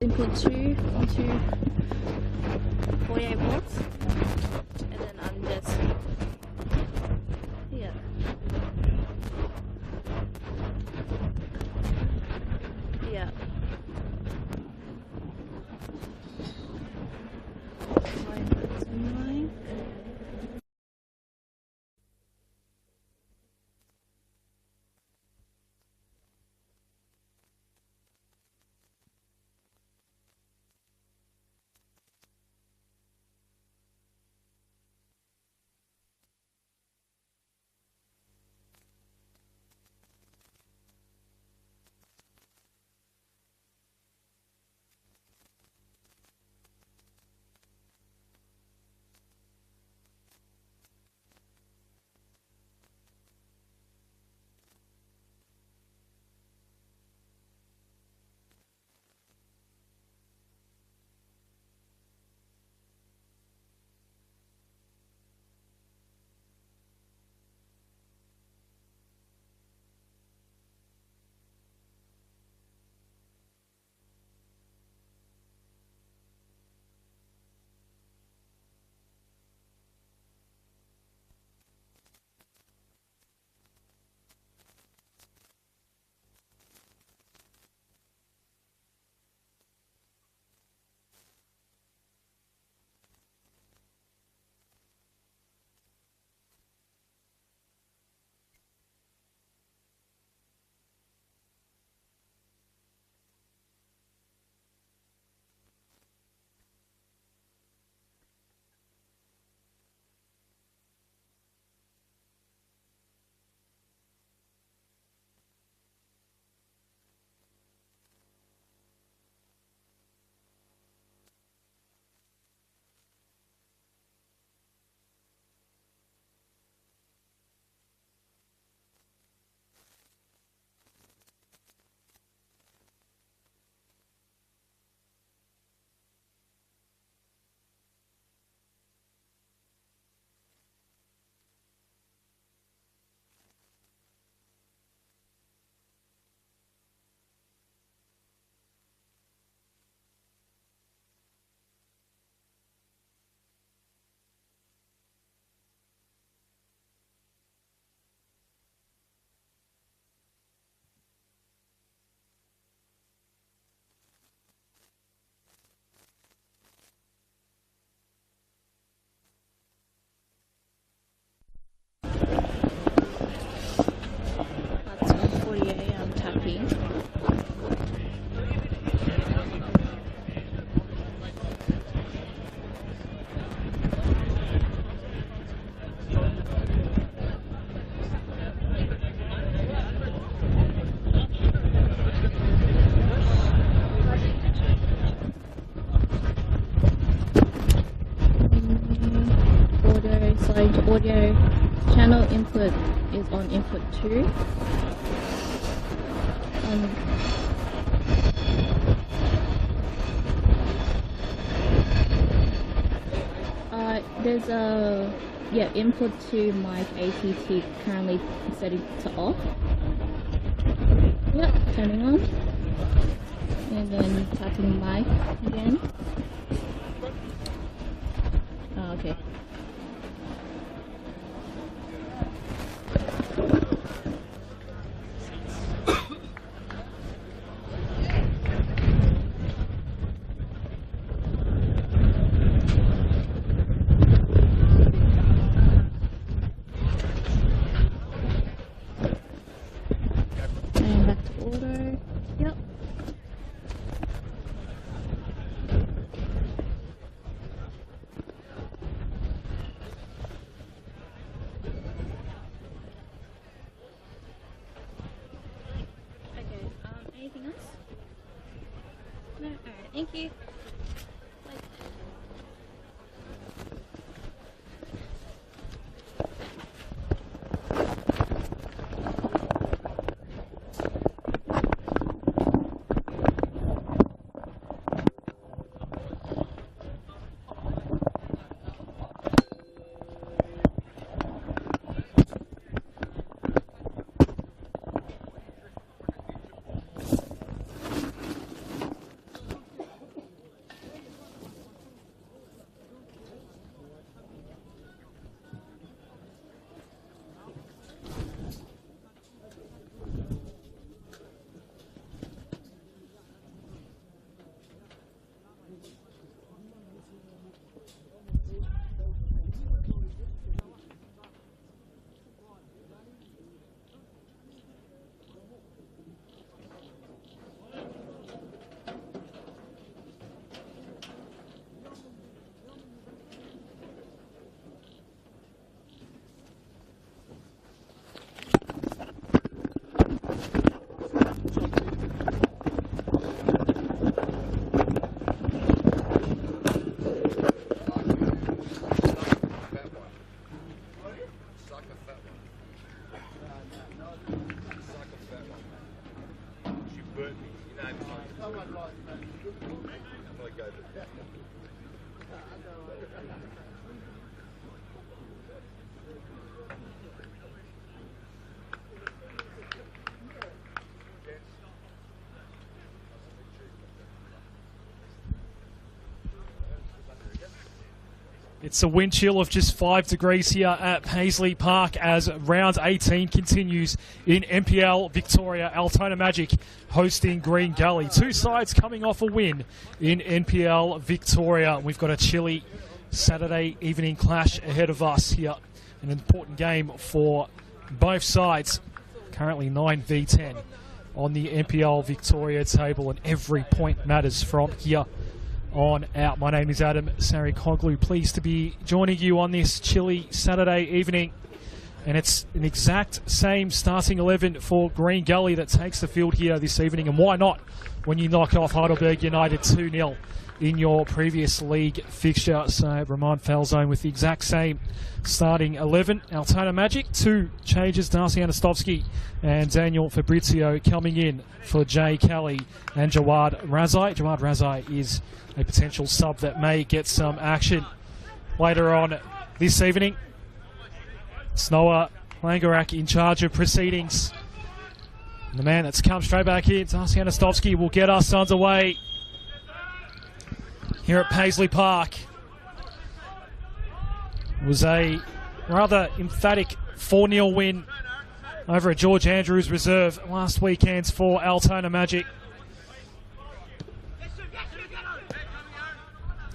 Input 2 onto 48 volts, and then I'm just here. Yeah. Audio channel input is on input 2. There's a input to mic ATT currently setting to off. Yep, turning on, and then tapping mic again. Oh, okay. Thank you. It's a wind chill of just 5 degrees here at Paisley Park as round 18 continues in NPL Victoria. Altona Magic hosting Green Gully. Two sides coming off a win in NPL Victoria. We've got a chilly Saturday evening clash ahead of us here. An important game for both sides. Currently 9v10 on the NPL Victoria table, and every point matters from here on out. My name is Adam Sarikoglu. Pleased to be joining you on this chilly Saturday evening. And it's an exact same starting 11 for Green Gully that takes the field here this evening. And why not when you knock off Heidelberg United 2-0 in your previous league fixture? So Ramon Falzone with the exact same starting 11. Altona Magic, two changes. Darcy Anastovsky and Daniel Fabrizio coming in for Jay Kelly and Jawad Razai. Jawad Razai is a potential sub that may get some action later on this evening. Snowa Langarak in charge of proceedings. And the man that's come straight back in, Darcy Anastovsky, will get us underway here at Paisley Park. It was a rather emphatic 4-0 win over at George Andrews Reserve last weekend for Altona Magic.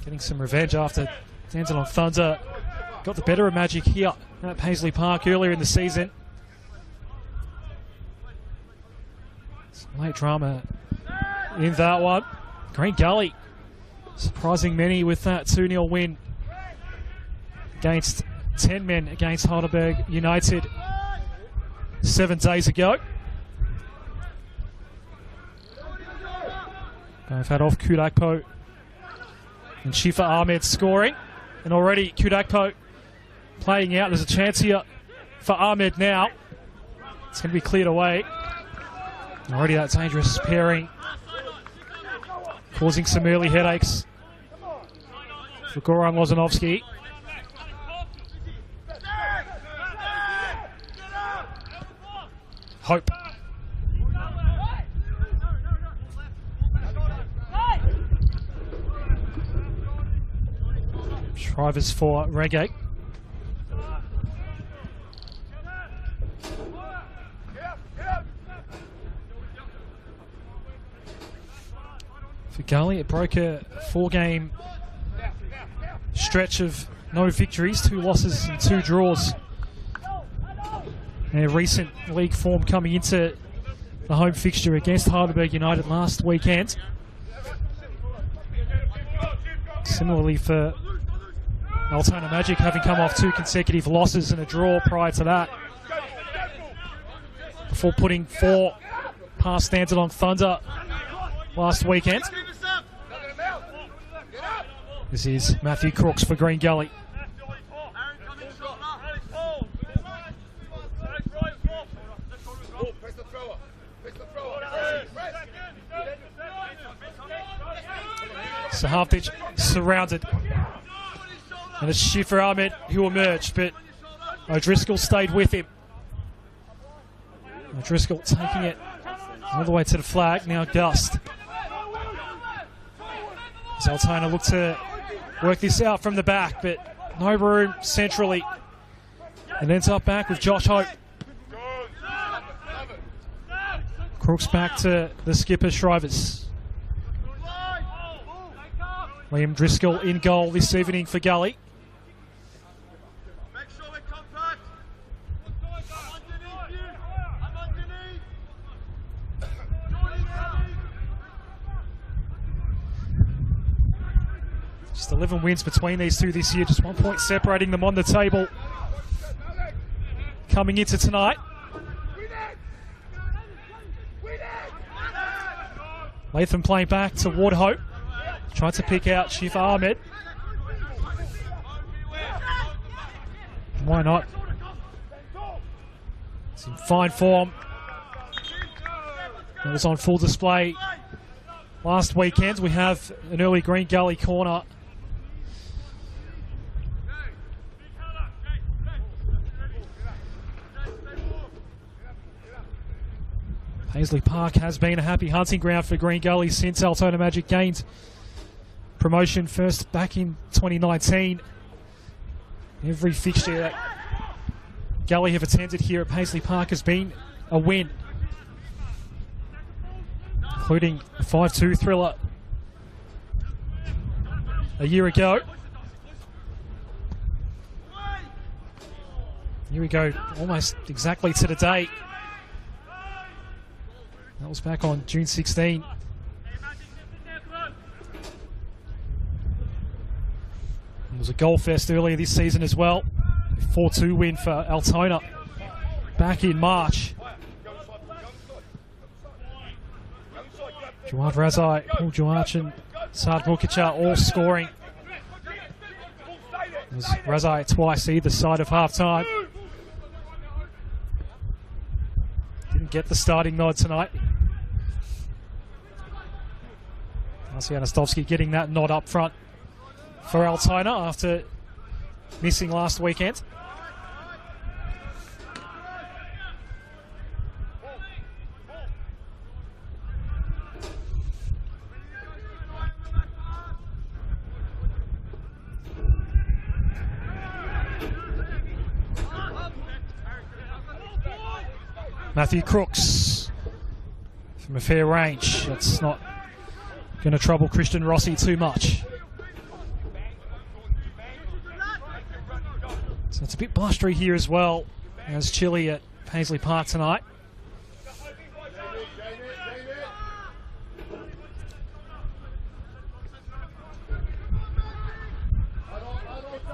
Getting some revenge after Dandenong Thunder got the better of Magic here at Paisley Park earlier in the season. Some late drama in that one. Green Gully surprising many with that 2-0 win against 10 men against Heidelberg United 7 days ago. They've had off Kudakpo and Shifa Ahmed scoring. And already Kudakpo playing out. There's a chance here for Ahmed now. It's going to be cleared away. Already that dangerous pairing causing some early headaches for Goran Lozanovsky. Hope. Shrivers for Reggae. For Gully, it broke a 4-game stretch of no victories, 2 losses and 2 draws. And a recent league form coming into the home fixture against Heidelberg United last weekend. Similarly for Altona Magic, having come off 2 consecutive losses and a draw prior to that, before putting 4 past Dandenong Thunder last weekend. This is Matthew Crooks for Green Gully. So half pitch surrounded. And it's Shifa Ahmed who emerged, but O'Driscoll stayed with him. O'Driscoll taking it all the way to the flag. Now Gust. As Altona look to work this out from the back, but no room centrally. And ends up back with Josh Hope. Crooks back to the skipper Shrivers. Liam Driscoll in goal this evening for Gully. Just 11 wins between these two this year, just 1 point separating them on the table coming into tonight. Latham playing back toward Hope. Tried to pick out Shifa Ahmed. Why not? It's in fine form. It was on full display last weekend. We have an early Green Gully corner. Paisley Park has been a happy hunting ground for Green Gully since Altona Magic gained promotion first back in 2019. Every fixture that Gully have attended here at Paisley Park has been a win, including a 5-2 thriller a year ago. Here we go, almost exactly to the date. That was back on June 16. It was a goal fest earlier this season as well. A 4-2 win for Altona back in March. Jawad Razai, Paul Juarch and Saad Bukicha all scoring. It was Razai twice either side of half-time. Didn't get the starting nod tonight. Anastovsky getting that nod up front for Altona after missing last weekend. Matthew Crooks from a fair range. That's not going to trouble Christian Rossi too much. So it's a bit blustery here as well as chilly at Paisley Park tonight.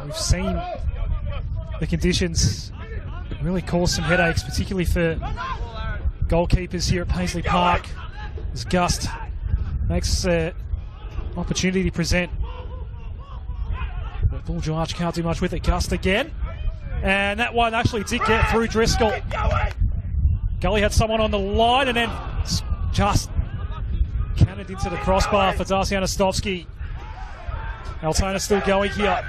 We've seen the conditions really cause some headaches, particularly for goalkeepers here at Paisley Park, as gust makes opportunity to present. But Paul George can't do much with it. Gust again. And that one actually did get through Driscoll. Gully had someone on the line and then just cannoned into the crossbar for Darcy Anastovsky. Altona still going here.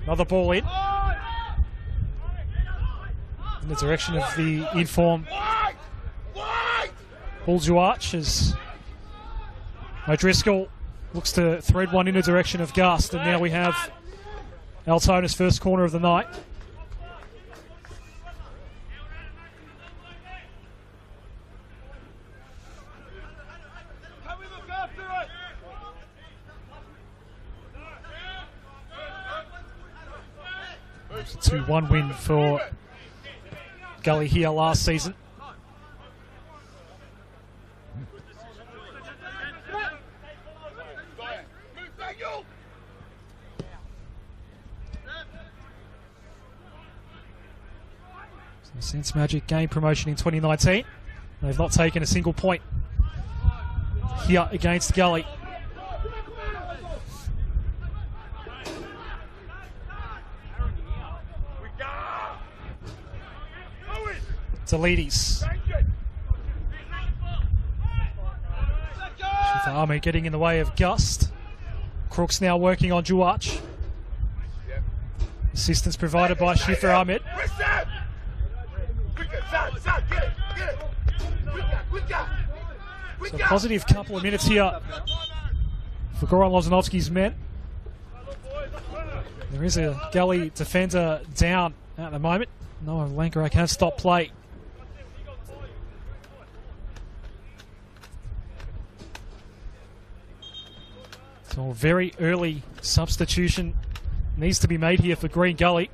Another ball in the direction of the informed Paul Juarch as O'Driscoll looks to thread one in the direction of Gust, and now we have Altona's first corner of the night. It's a 2-1 win for Gully here last season. So since Magic gained promotion in 2019, they've not taken a single point here against Gully. Zalides. Army getting in the way of Gust. Crooks now working on Juarch. Assistance provided by Shifra Ahmed. So a positive couple of minutes here for Goran Lozanovsky's men. There is a Gully defender down at the moment. Noah Lankarak has stopped play. So a very early substitution needs to be made here for Green Gully.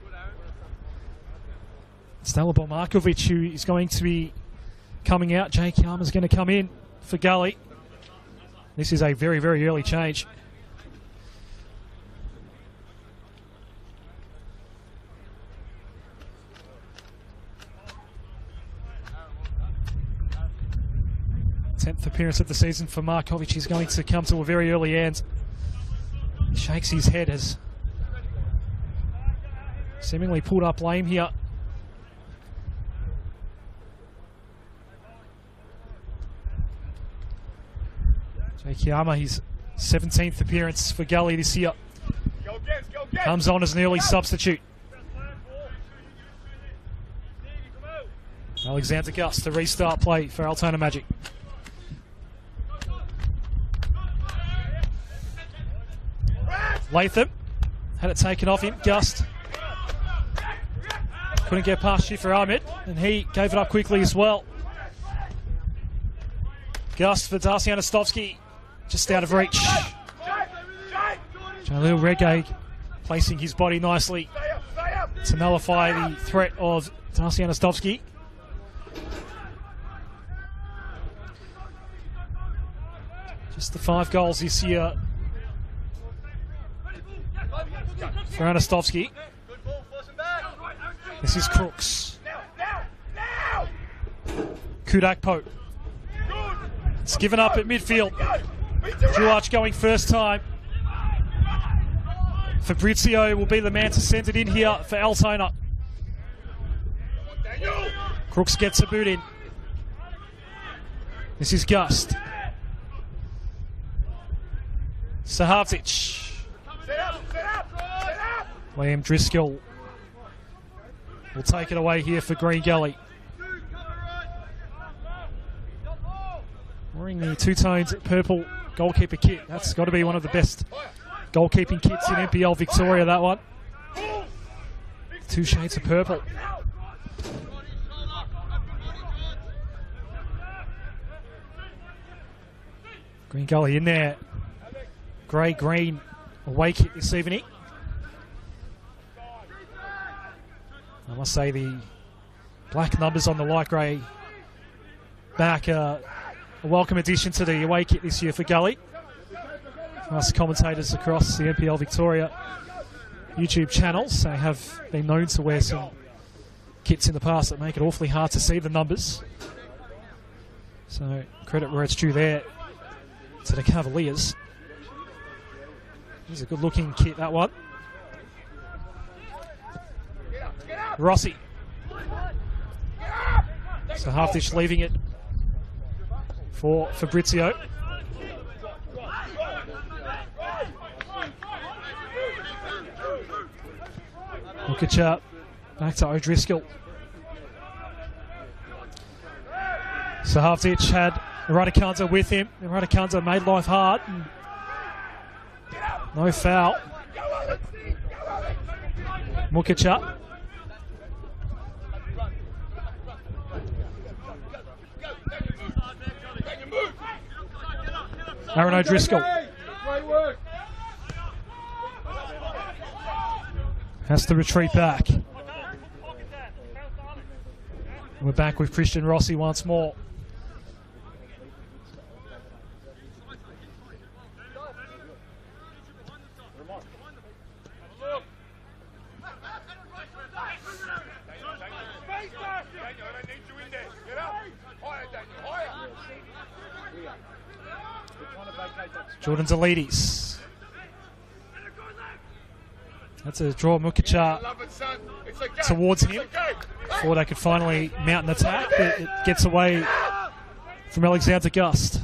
Stella Markovic, who is going to be coming out. Jake Yarm is going to come in for Gully. This is a very, very early change. Tenth appearance of the season for Markovic. He's going to come to a very early end. He shakes his head as seemingly pulled up lame here. Jake Yama, his 17th appearance for Gully this year. Comes on as an early substitute. Alexander Gus, the restart play for Altona Magic. Latham had it taken off him. Gust couldn't get past Shifra Ahmed, and he gave it up quickly as well. Gust for Darcy Anastovsky, just out of reach. Jalil Reggae placing his body nicely to nullify the threat of Darcy Anastovsky. Just the 5 goals this year for Anastovsky. This is Crooks. Kudakpo. It's given up at midfield. Duarch going first time. Fabrizio will be the man to send it in here for Altona. Crooks gets a boot in. This is Gust. Sahavtic. Liam Driscoll will take it away here for Green Gully. Wearing the two-toned purple goalkeeper kit. That's got to be one of the best goalkeeping kits in NPL Victoria, that one. 2 shades of purple. Green Gully in there. Grey-green away kit this evening. I must say the black numbers on the light grey back a welcome addition to the away kit this year for Gully. Us commentators across the NPL Victoria YouTube channels, they have been known to wear some kits in the past that make it awfully hard to see the numbers. So credit where it's due there to the Cavaliers. It's a good looking kit, that one. Rossi. So Half-Dish leaving it for Fabrizio. Mukicha back to O'Driscoll. So Half-Ditch had Radikanta with him. And Radikanta made life hard. No foul. Mukicha. Aaron O'Driscoll. Has to retreat back. We're back with Christian Rossi once more. Jordan Delides. That's a draw Mukicha towards him before they could finally mount an attack, but it gets away from Alexander Gust.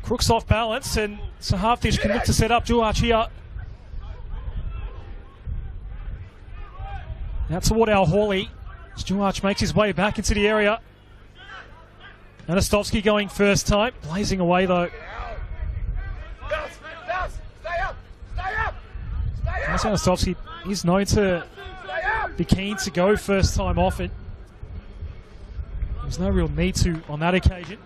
Crooks off balance, and so Half-Dish can look to set up Duarch here. Now toward Al Hawley. Duarch makes his way back into the area. Anastovsky going first time. Blazing away though. Anastovsky is known to be keen to go first time often. There's no real need to on that occasion.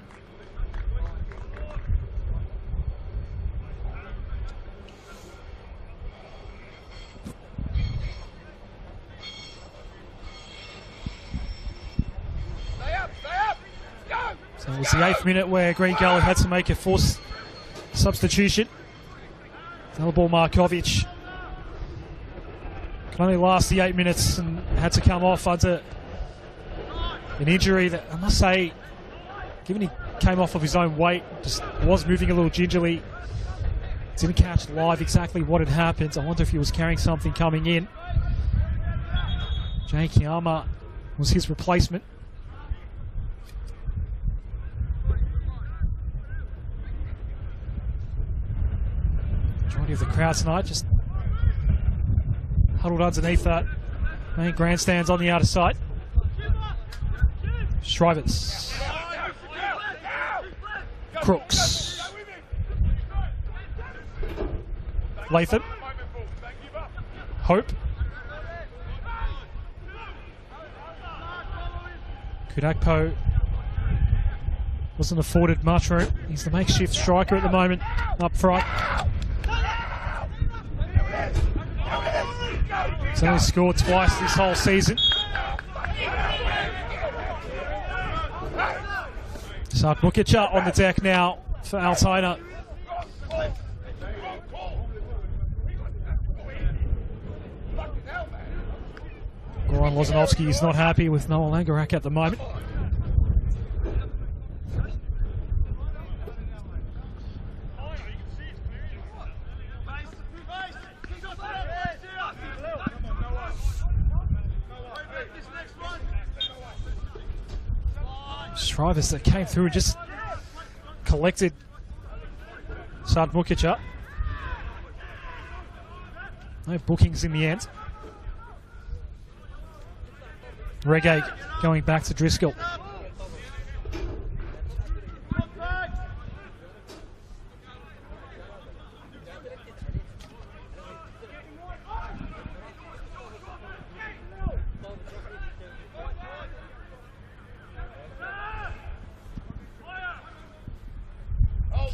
So it was the 8th minute where Green Gully had to make a forced substitution. Dalibor Markovic could only last the 8 minutes and had to come off under an injury that I must say, given he came off of his own weight, just was moving a little gingerly. Didn't catch live exactly what had happened. I wonder if he was carrying something coming in. Jay Kiyama was his replacement. Majority of the crowd tonight just huddled underneath that main grandstands on the outer side. Shrivers. Crooks. Latham. Hope. Kudakpo wasn't afforded much room. He's the makeshift striker at the moment up front. He's only scored twice this whole season. Sad Bukic on the deck now for Altona. Goran Lozanovsky is not happy with Noel Angarak at the moment. Shrivers that came through and just collected Sad Bukic. No bookings in the end. Reggae going back to Driscoll.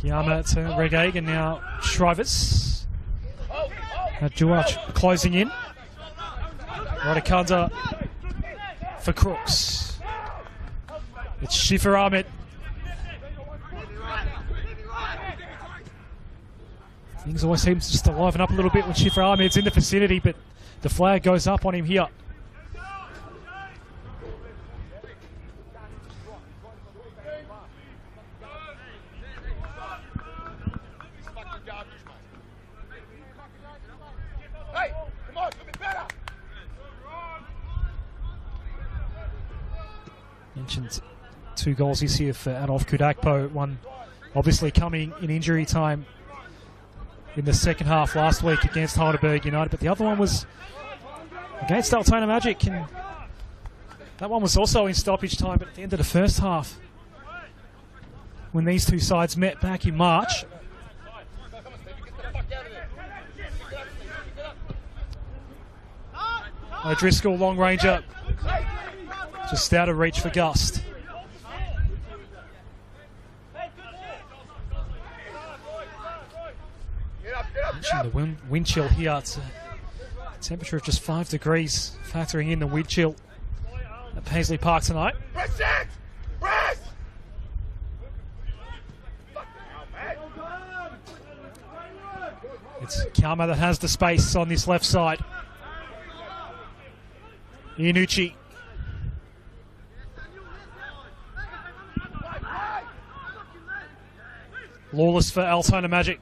Kiyama to Reggae, and now Shrivers. Now Duach closing in. Rodikanda for Crooks. It's Shifa Ahmed. Things always seem just to liven up a little bit when Shifa Ahmed's in the vicinity, but the flag goes up on him here. Mentioned 2 goals this year for Adolf Kudakpo, one obviously coming in injury time in the second half last week against Heidelberg United, but the other one was against Altona Magic, and that one was also in stoppage time, but at the end of the first half when these two sides met back in March. O'Driscoll, long ranger, just out of reach for Gust. Mentioned the wind chill here. It's a temperature of just 5 degrees, factoring in the wind chill at Paisley Park tonight. It's Kiyama that has the space on this left side. Iannucci. Lawless for Altona Magic.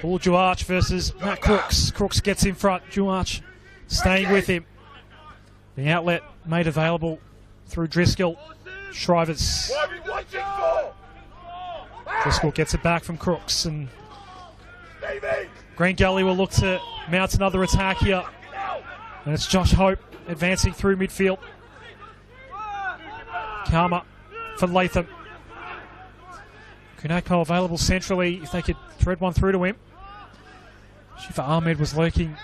Paul Duach versus Matt Crooks. Crooks gets in front. Duach staying with him. The outlet made available through Driscoll. Shrivers. Driscoll gets it back from Crooks, and Green Gully will look to mount another attack here. And it's Josh Hope advancing through midfield. Karma for Latham. Kunakpo available centrally if they could thread one through to him. Shifa Ahmed was lurking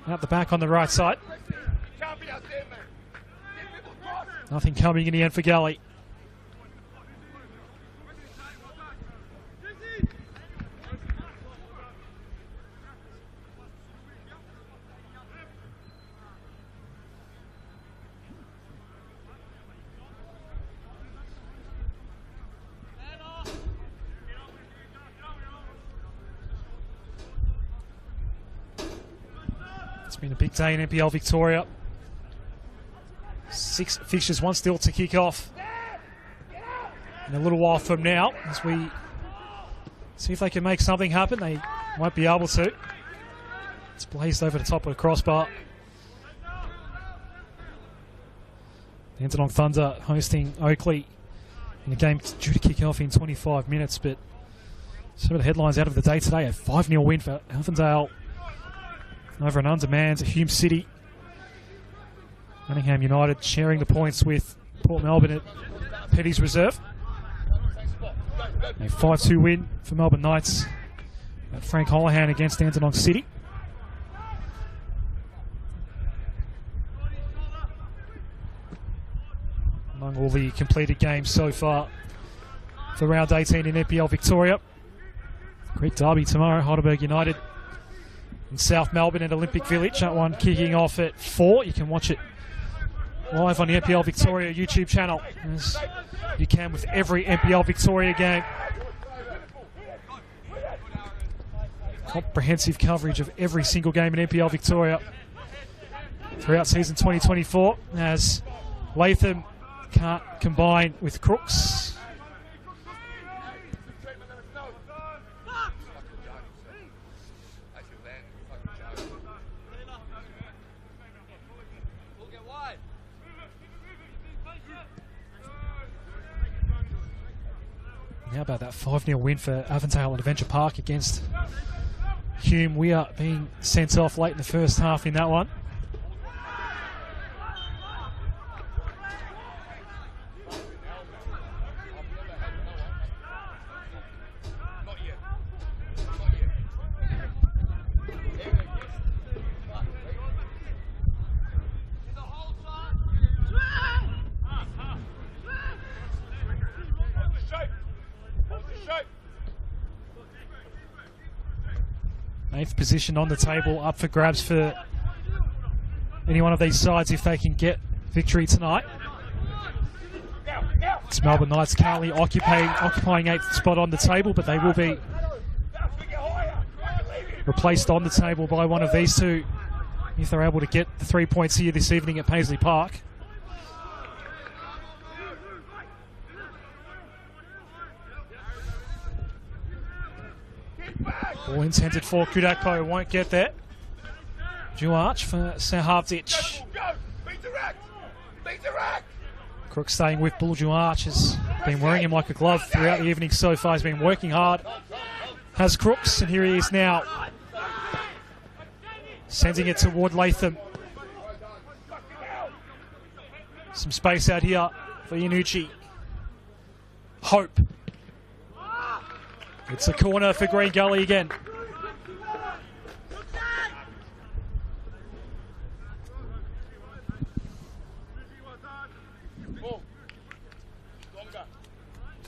out the back on the right side. Nothing coming in the end for Gully. It's been a big day in NPL Victoria. 6 fixtures, 1 still to kick off. in a little while from now as we see if they can make something happen. They won't be able to. It's blazed over the top of the crossbar. The Dandenong Thunder hosting Oakley in a game due to kick off in 25 minutes, but some of the headlines out of the day today: a 5-0 win for Avondale over an undermanned Hume City. Manningham United sharing the points with Port Melbourne at Petty's Reserve. A 5-2 win for Melbourne Knights at Frank Holohan against Dandenong City. Among all the completed games so far for round 18 in NPL Victoria. Great derby tomorrow, Heidelberg United in South Melbourne at Olympic Village. That one kicking off at 4. You can watch it live on the NPL Victoria YouTube channel, as you can with every NPL Victoria game. Comprehensive coverage of every single game in NPL Victoria throughout season 2024, as Latham can't combine with Crooks. How about that 5-0 win for Avondale at Adventure Park against Hume? We are being sent off late in the first half in that one. Eighth position on the table, up for grabs for any one of these sides if they can get victory tonight. It's Melbourne Knights currently occupying 8th spot on the table, but they will be replaced on the table by one of these two if they're able to get the 3 points here this evening at Paisley Park. Ball intended for Kudakpo, won't get there. Duarch for Sahavdic. Crook staying with Bull. Duarch has been wearing him like a glove throughout the evening so far. He's been working hard. Has Crooks, and here he is now. Sending it toward Latham. Some space out here for Yanucci. Hope. It's a corner for Green Gully again.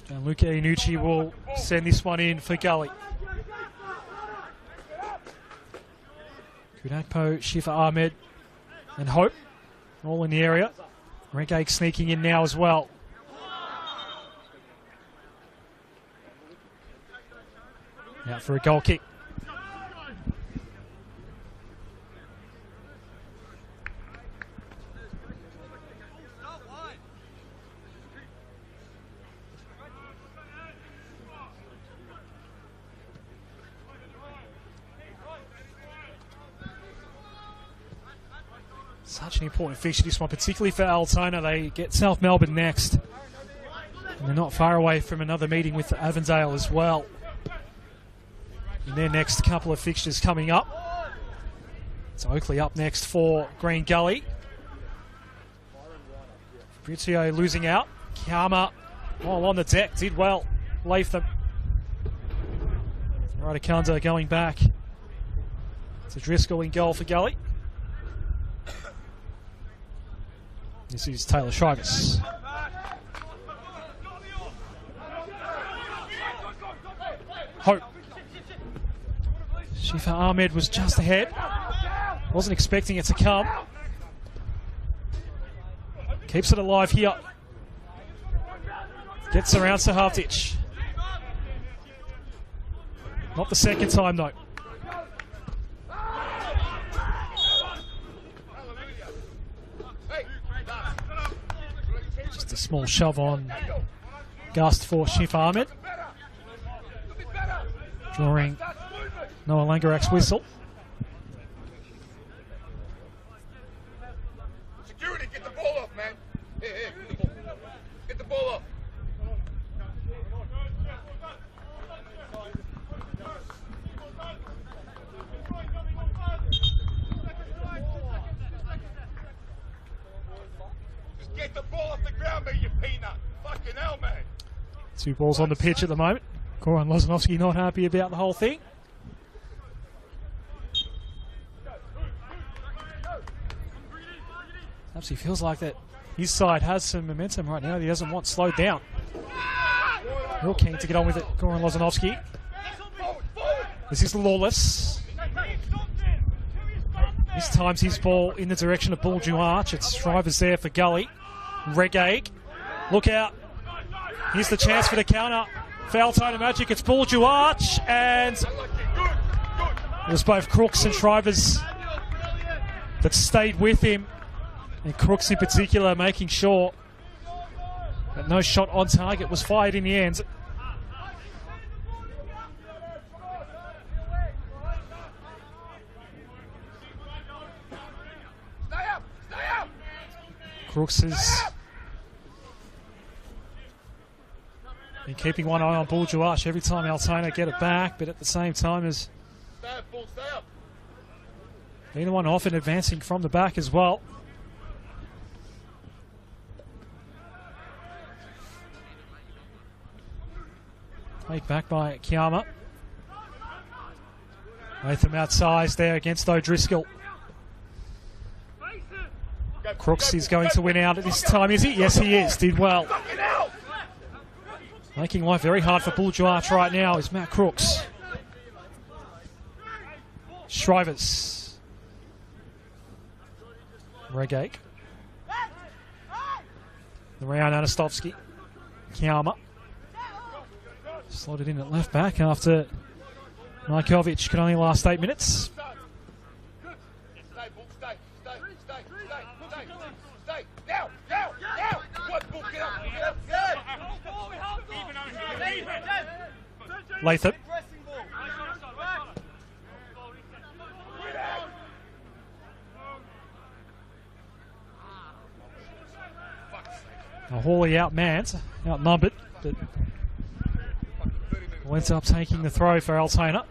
Gianluca Iannucci will send this one in for Gully. Kudakpo, Shifa Ahmed and Hope all in the area. Reggae sneaking in now as well. Out for a goal kick. Such an important fixture, this one, particularly for Altona. They get South Melbourne next. And they're not far away from another meeting with Avondale as well in their next couple of fixtures coming up. It's Oakley up next for Green Gully. Fabrizio losing out. Kiama all on the deck, did well. Latham. Radikanda going back. It's a Driscoll in goal for Gully. This is Taylor Shivers. Hope. Shifa Ahmed was just ahead. Wasn't expecting it to come. Keeps it alive here. Gets around Sahavdic. Not the second time though. Just a small shove on Gust for Shif Ahmed. Drawing Noah Langerak's whistle. Security, get the ball off, man. Hey, get the ball off. Just get the ball off the ground, man, you peanut. Fucking hell, man. 2 balls on the pitch at the moment. Goran Lozanovsky not happy about the whole thing. Perhaps he feels like that his side has some momentum right now. He doesn't want slowed down. Real keen to get on with it, Goran Lozanovsky. This is Lawless. This time's his ball in the direction of Buljuarch. It's Shrivers there for Gully. Regaig. Look out. Here's the chance for the counter. For Altona Magic, it's Buljuarch, and it was both Crooks and Shrivers that stayed with him. And Crooks in particular making sure that no shot on target was fired in the end. Crooks has been keeping one eye on Buljuarch every time Altona get it back, but at the same time has been the one often advancing from the back as well. Take back by Kiama. Latham outsized there against O'Driscoll. Crooks is going to win out at this time, is he? Yes, he is. Did well. Making life very hard for Buljuarch right now is Matt Crooks. Shrivers. Regaig. Around Anastovsky. Kiama. Slotted in at left back after Majkovic could only last 8 minutes. Latham. Hawley outmanned, outnumbered, but ends up taking the throw for Altona.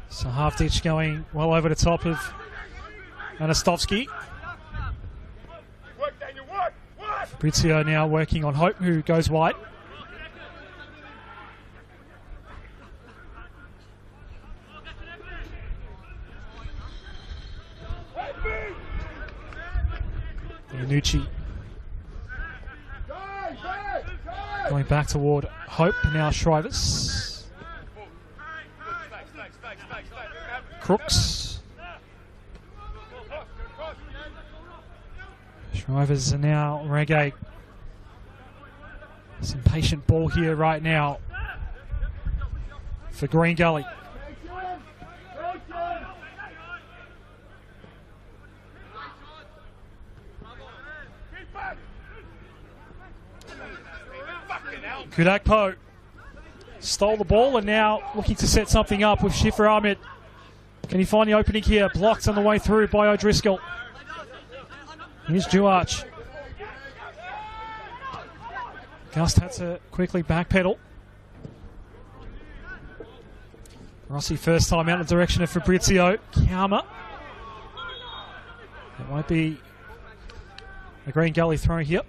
So half ditch going well over the top of Anastovsky. Fabrizio now working on Hope, who goes wide. Iannucci going back toward Hope, now Shrivers. Crooks. Shrivers are now Regaig. Some patient ball here right now for Green Gully. Kudakpo stole the ball and now looking to set something up with Shifra Ahmed. Can he find the opening here? Blocked on the way through by O'Driscoll. Here's Duarch. Gust had to quickly backpedal. Rossi first time out in the direction of Fabrizio. Kiama. It won't be a Green Gully throw here.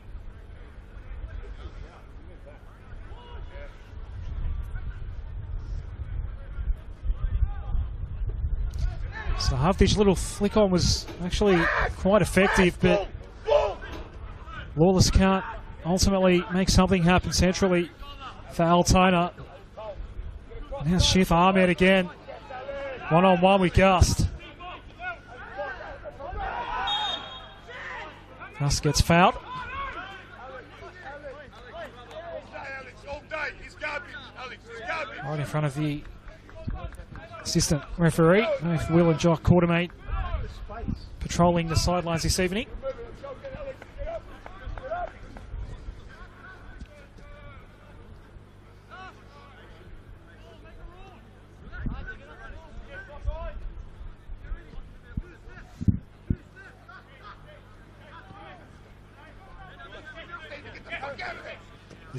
So half-ditch little flick on was actually quite effective, but Lawless can't ultimately make something happen centrally for Altona. Now Shif Ahmed again, one-on-one with Gust. Gust gets fouled. Right in front of the assistant referee. If Will and Jock Quartermate patrolling the sidelines this evening.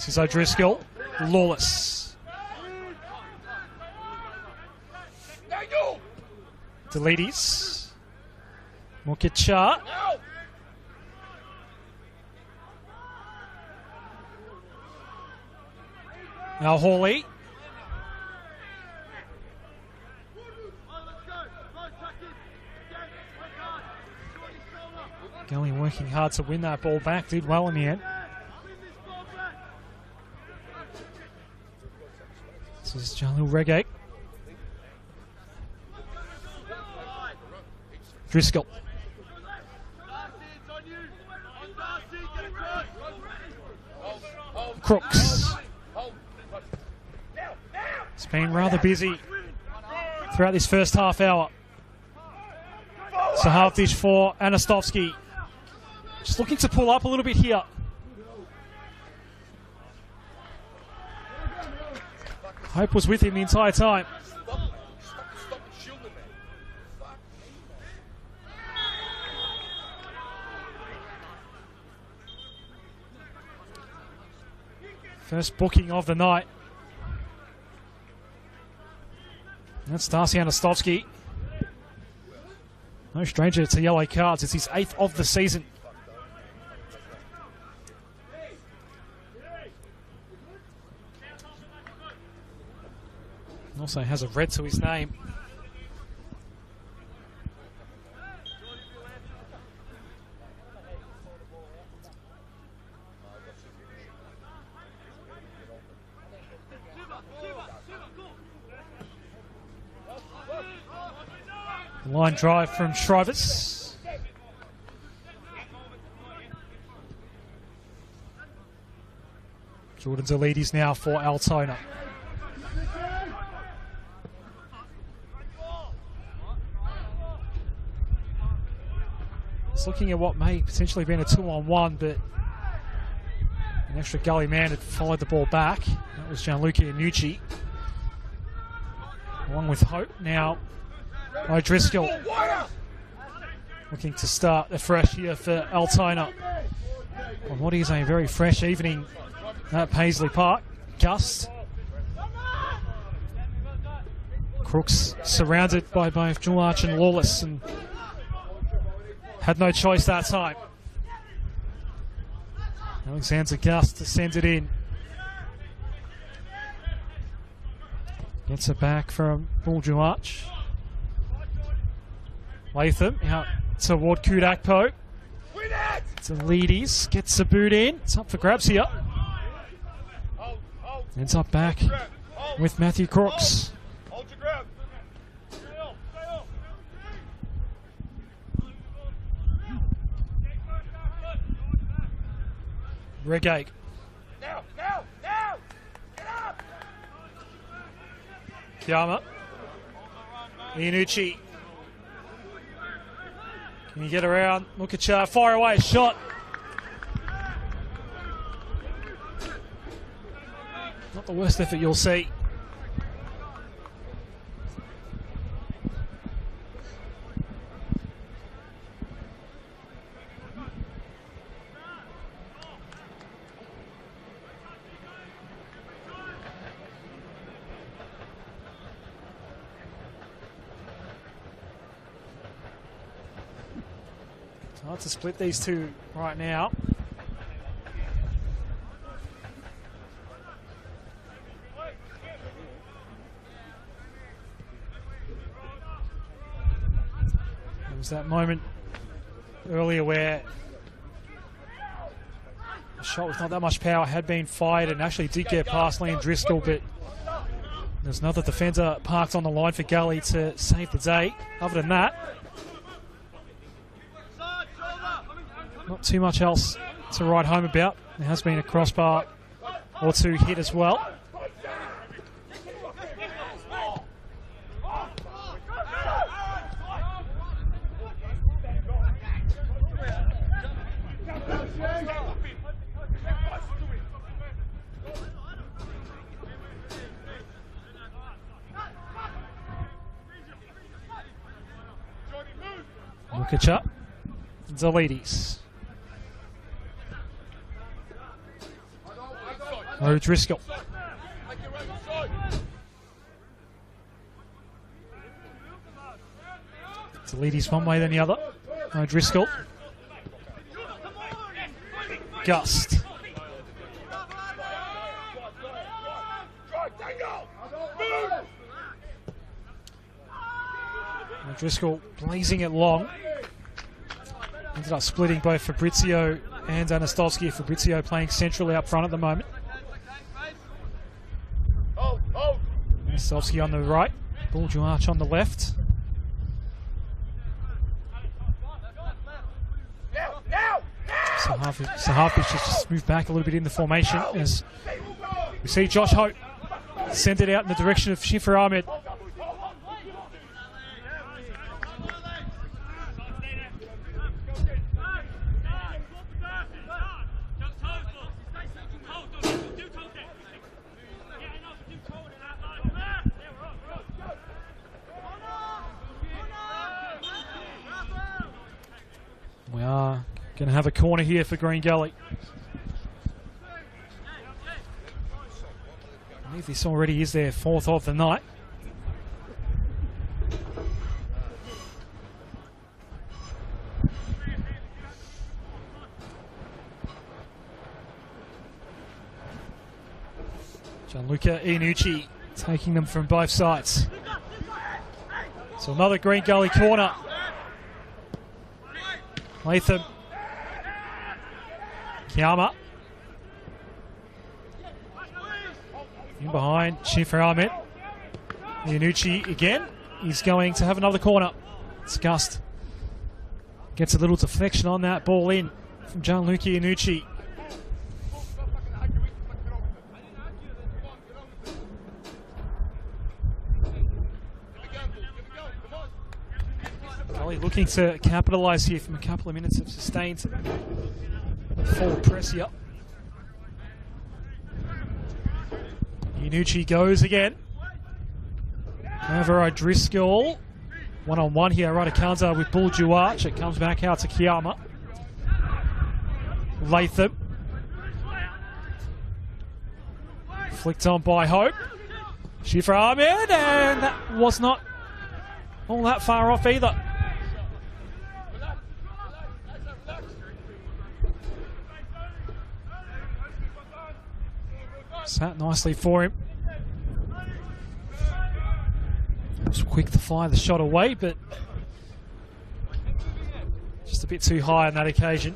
This is O'Driscoll. Lawless. Deletes. Mukicha. Now Hawley. Gully working hard to win that ball back. Did well in the end. This is Jalil Regate. Driscoll. Crooks. It's been rather busy throughout this first half hour. So half dish for Anastovsky. Just looking to pull up a little bit here. Hope was with him the entire time. First booking of the night. That's Darcy Anastovsky. No stranger to yellow cards. It's his 8th of the season. Also has a red to his name. Line drive from Shrivers. Jordan Deletes now for Altona. Just looking at what may potentially have been a 2-on-1, but an extra Gully man had followed the ball back. That was Gianluca Iannucci. Along with Hope now. O'Driscoll looking to start the fresh here for Altona on what is a very fresh evening at Paisley Park. Gust. Crooks surrounded by both Juarch and Lawless and had no choice that time. Alexander Gust to send it in. Gets it back from Paul Juarch. Latham out toward Kudakpo. Deletes gets the boot in. It's up for grabs here. Ends up back with Matthew Crooks. Regate. Now! Get up! Kiama. Iannucci. Can you get around? Mukicha, fire away, shot. Not the worst effort you'll see. Hard to split these two right now. There was that moment earlier where the shot with not that much power had been fired and actually did get past Liam Driscoll, but there's another defender parked on the line for Gully to save the day. Other than that, not too much else to write home about. There has been a crossbar or two hit as well. Mukicha, Deletes. O'Driscoll. Delides one way then the other. O'Driscoll. Gust. O'Driscoll blazing it long. Ended up splitting both Fabrizio and Anastovsky. Fabrizio playing centrally up front at the moment. Anastovsky on the right. Buljuarch on the left. Sahavic just moved back a little bit in the formation as we see Josh Hope send it out in the direction of Shifra Ahmed. We are going to have a corner here for Green Gully. I believe this already is their fourth of the night. Gianluca Iannucci taking them from both sides. So another Green Gully corner. Latham. Kiyama. In behind, Shifra Ahmed. Iannucci again. He's going to have another corner. It's Gust. Gets a little deflection on that ball in from Gianluca Iannucci. Gully looking to capitalise here from a couple of minutes of sustained forward press here. Iannucci goes again. Over O'Driscoll. One-on-one here. Radicalza with Buljuarch. It comes back out to Kiyama. Latham. Flicked on by Hope. Shifra Ahmed, and that was not all that far off either. Sat nicely for him. Was quick to fire the shot away, but just a bit too high on that occasion.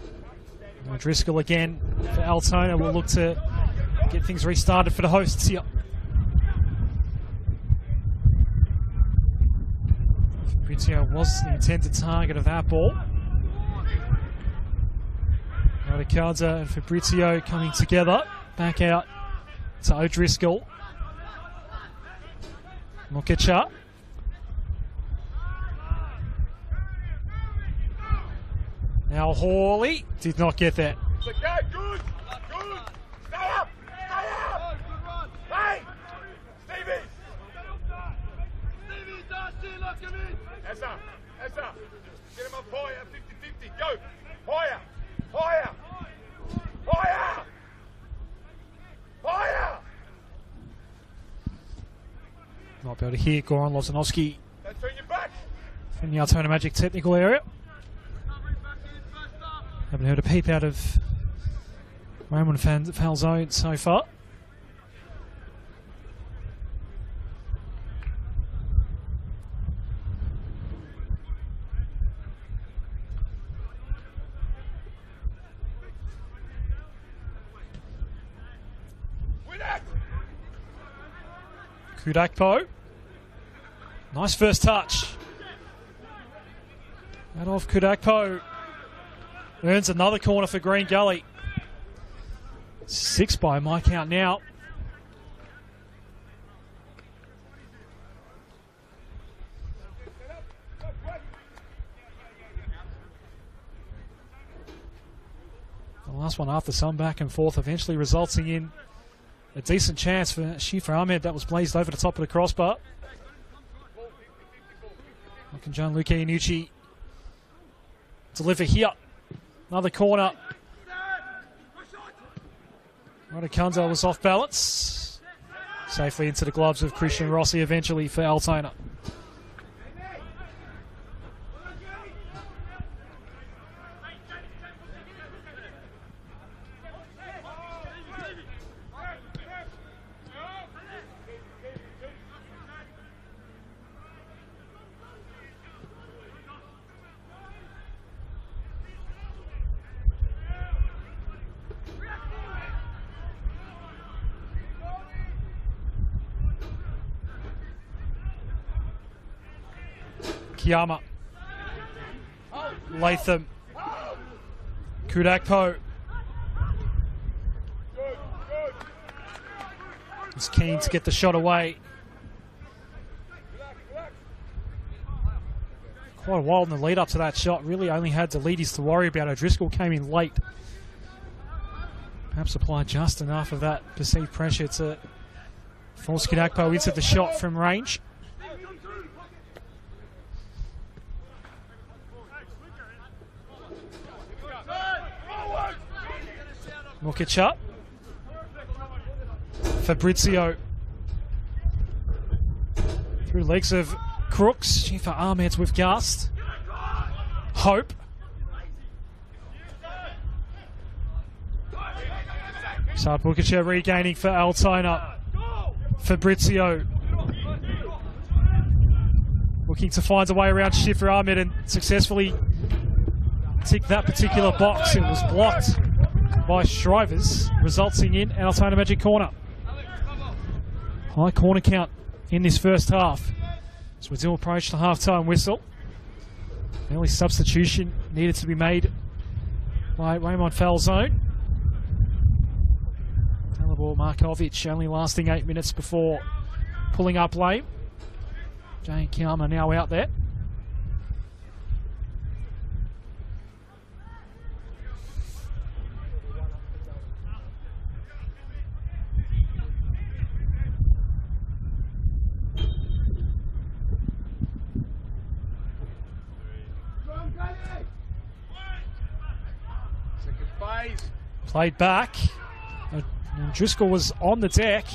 O'Driscoll again for Altona will look to get things restarted for the hosts here. Fabrizio was the intended target of that ball. Radicalza and Fabrizio coming together. Back out to O'Driscoll. Mokecha. Now Hawley did not get that. Good. Good. Stay up. Hey, Stevie. Essa. Get him up higher, 50-50. Go. Higher. Might be able to hear Goran Lozanovsky Turn your back. from the Altona Magic technical area. Haven't heard a peep out of Roman Falzone so far. Kudakpo. Nice first touch. Adolf Kudakpo earns another corner for Green Gully. 6 by my count now. The last one after some back and forth, eventually resulting in a decent chance for Shifra Ahmed that was blazed over the top of the crossbar. How can Gianluca Iannucci deliver here? Another corner. Radicunza was off balance. Safely into the gloves of Christian Rossi eventually for Altona. Kiyama, Latham, Kudakpo. He's keen to get the shot away. Quite a while in the lead up to that shot. Really only had the leadies to worry about. O'Driscoll came in late. Perhaps applied just enough of that perceived pressure to force Kudakpo into the shot from range. Mukic, Fabrizio through legs of Crooks, Shifa Ahmed with Gust, Hope, Saad Mukic regaining for Altona, Fabrizio looking to find a way around Shifa Ahmed and successfully tick that particular box. It was blocked by Shrivers, resulting in Altona Magic corner. High corner count in this first half. So we do approach the half-time whistle. Early substitution needed to be made by Raymond Falzone. Dalibor Markovic only lasting 8 minutes before pulling up lane. Jane Kiyama now out there. Played back. And Driscoll was on the deck.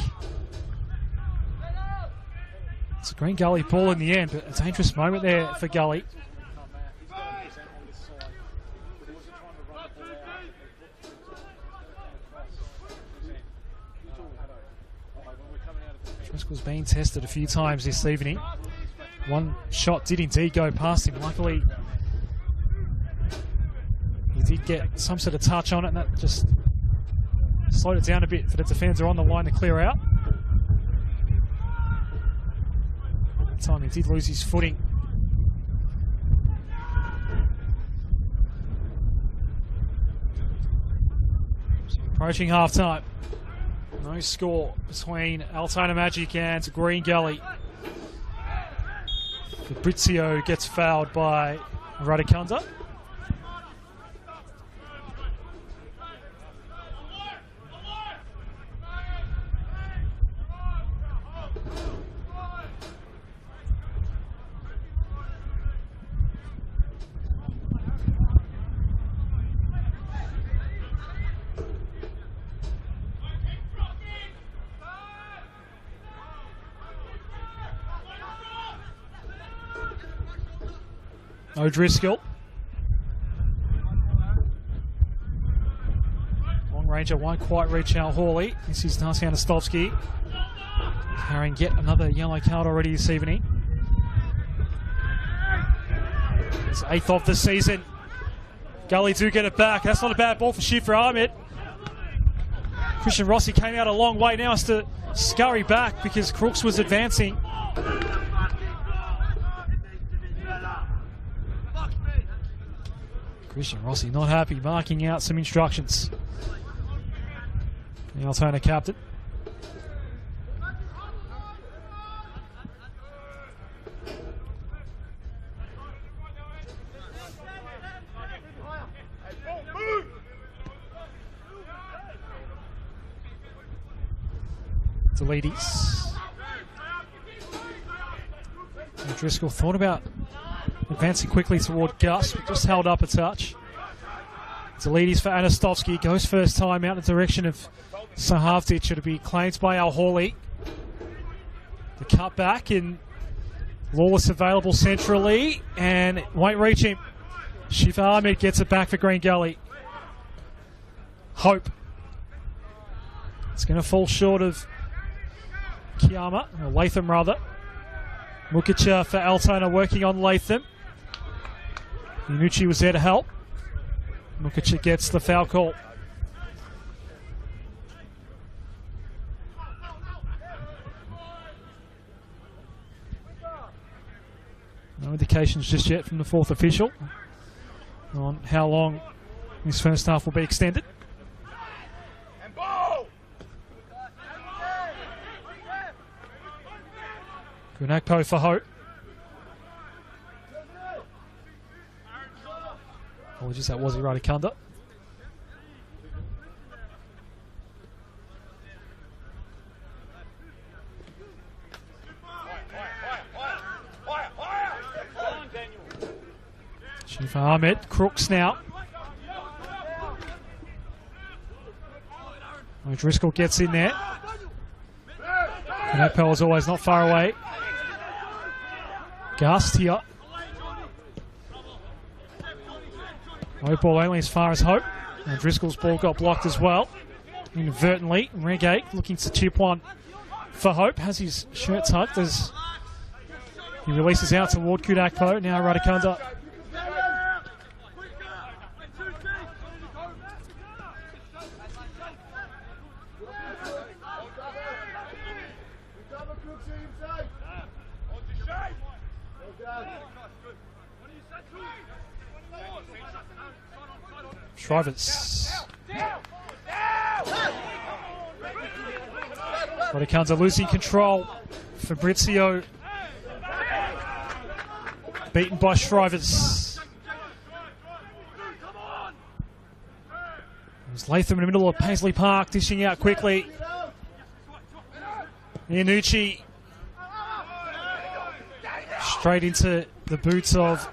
It's a Green Gully ball in the end, but a dangerous moment there for Gully. Driscoll's been tested a few times this evening. One shot did indeed go past him. Luckily, he did get some sort of touch on it, and that just slowed it down a bit for the defender on the line to clear out. That time he did lose his footing. So approaching half-time. No score between Altona Magic and Green Gully. Fabrizio gets fouled by Radicunza. O'Driscoll. Long ranger won't quite reach Al Hawley. This is Darcy Anastovsky carrying yet another yellow card already this evening. It's 8th of the season. Gully do get it back. That's not a bad ball for Shifa Ahmed. Christian Rossi came out a long way. Now has to scurry back because Crooks was advancing. Christian Rossi not happy, marking out some instructions. The Altona captain. Deletes. Driscoll thought about advancing quickly toward Gus, but just held up a touch. Deletes for Anastovsky. Goes first time out in the direction of Sahavdic, it'll be claimed by Al Hawley. The cut back, and Lawless available centrally, and it won't reach him. Shiva Ahmed gets it back for Green Gully. Hope. It's going to fall short of Kiyama, or Latham rather. Mukicha for Altona working on Latham. Inucci was there to help. Mukicha gets the foul call. No indications just yet from the fourth official on how long this first half will be extended. Gunakpo for Hope. Apologies, that was Iradikunda. Shiva Ahmed, Crooks now. O'Driscoll gets in there. Gunakpo is always not far away. Gust here. No ball only as far as Hope. And Driscoll's ball got blocked as well. Inadvertently, Reggae looking to chip one for Hope. Has his shirt tucked as he releases out toward Kudakpo. Now Radikunda. Shrivers. Radikunda losing control. Fabrizio beaten by Shrivers. There's Latham in the middle of Paisley Park, dishing out quickly. Iannucci straight into the boots of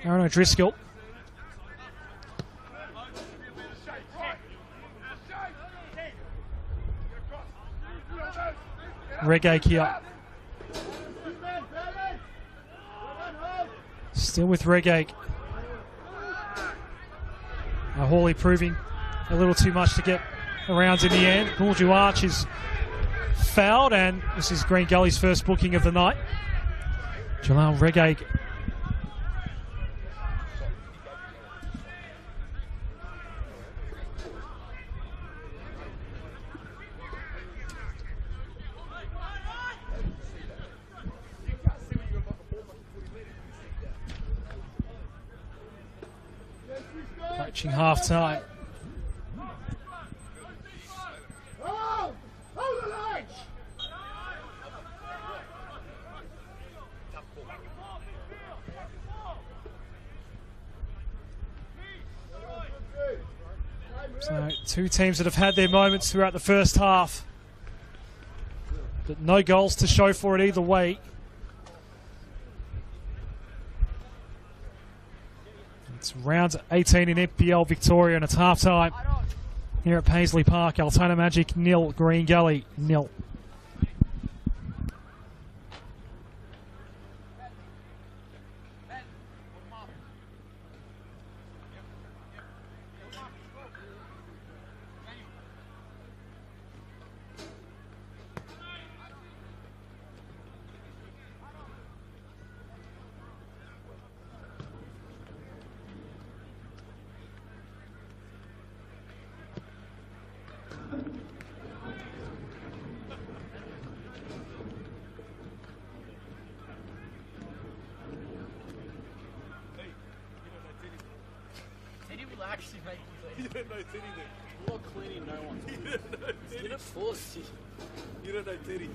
Aaron O'Driscoll. Reggae here. Still with Reggae. Hawley proving a little too much to get around in the end. Bulju Arch is fouled, and this is Green Gully's first booking of the night. Jalal Reggae. Approaching half time. So, two teams that have had their moments throughout the first half, but no goals to show for it either way. It's round 18 in NPL Victoria, and it's half time here at Paisley Park. Altona Magic 0, Green Gully 0. Actually make you don't know Teddy then. I'm not cleaning no one. You don't know Teddy. It's gonna force you. You don't know Teddy.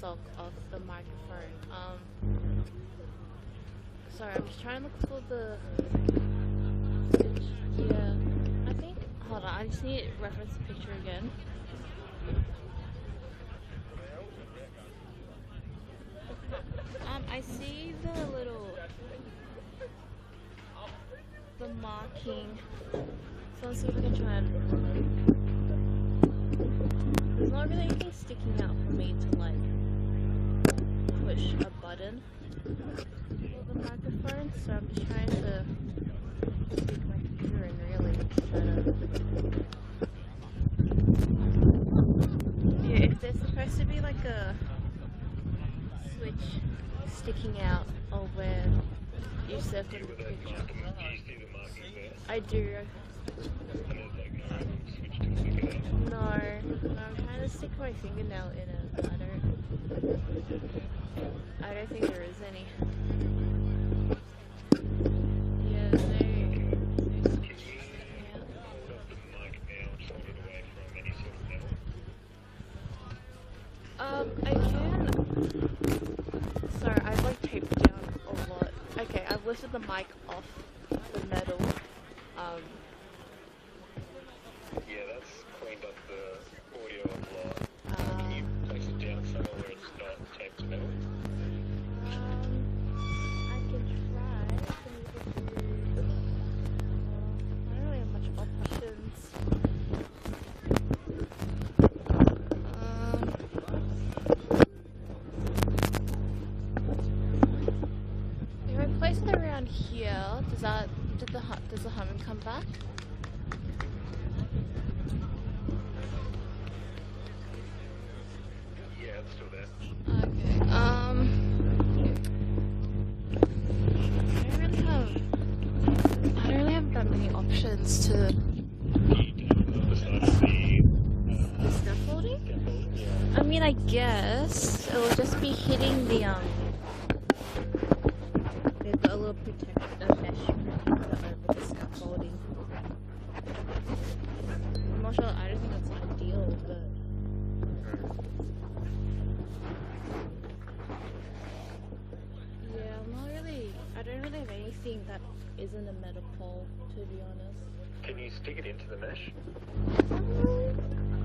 sock off the microphone. Sorry, I'm just trying to look for the switch. Yeah, I think. Hold on, I just need to reference the picture again. I see the marking. So let's see if we can try and. There's not really anything sticking out for me to like push a button for the microphone, so I'm just trying to stick my computer in really try to. Yeah, if there's supposed to be like a switch sticking out of where you circled the picture. I do. No, I'm trying to stick my fingernail in it. I don't think there is any. Yeah, no switch sticking out. I can. Sorry, I've like taped down a lot. Okay, I've lifted the mic off the metal. Yeah, that's cleaned up the audio a lot. Can you place it down somewhere where it's not taped to metal? I can try. I don't really have much options. If I place it around here, does the humming come back? Yeah, it's still there. Okay. I don't really have that many options to. The scaffolding? I mean, I guess it will just be hitting the They've got a little protector mesh over the scaffolding. I'm not sure. I don't think that's ideal, but. Yeah, I don't really have anything that isn't a metal pole, to be honest. Can you stick it into the mesh?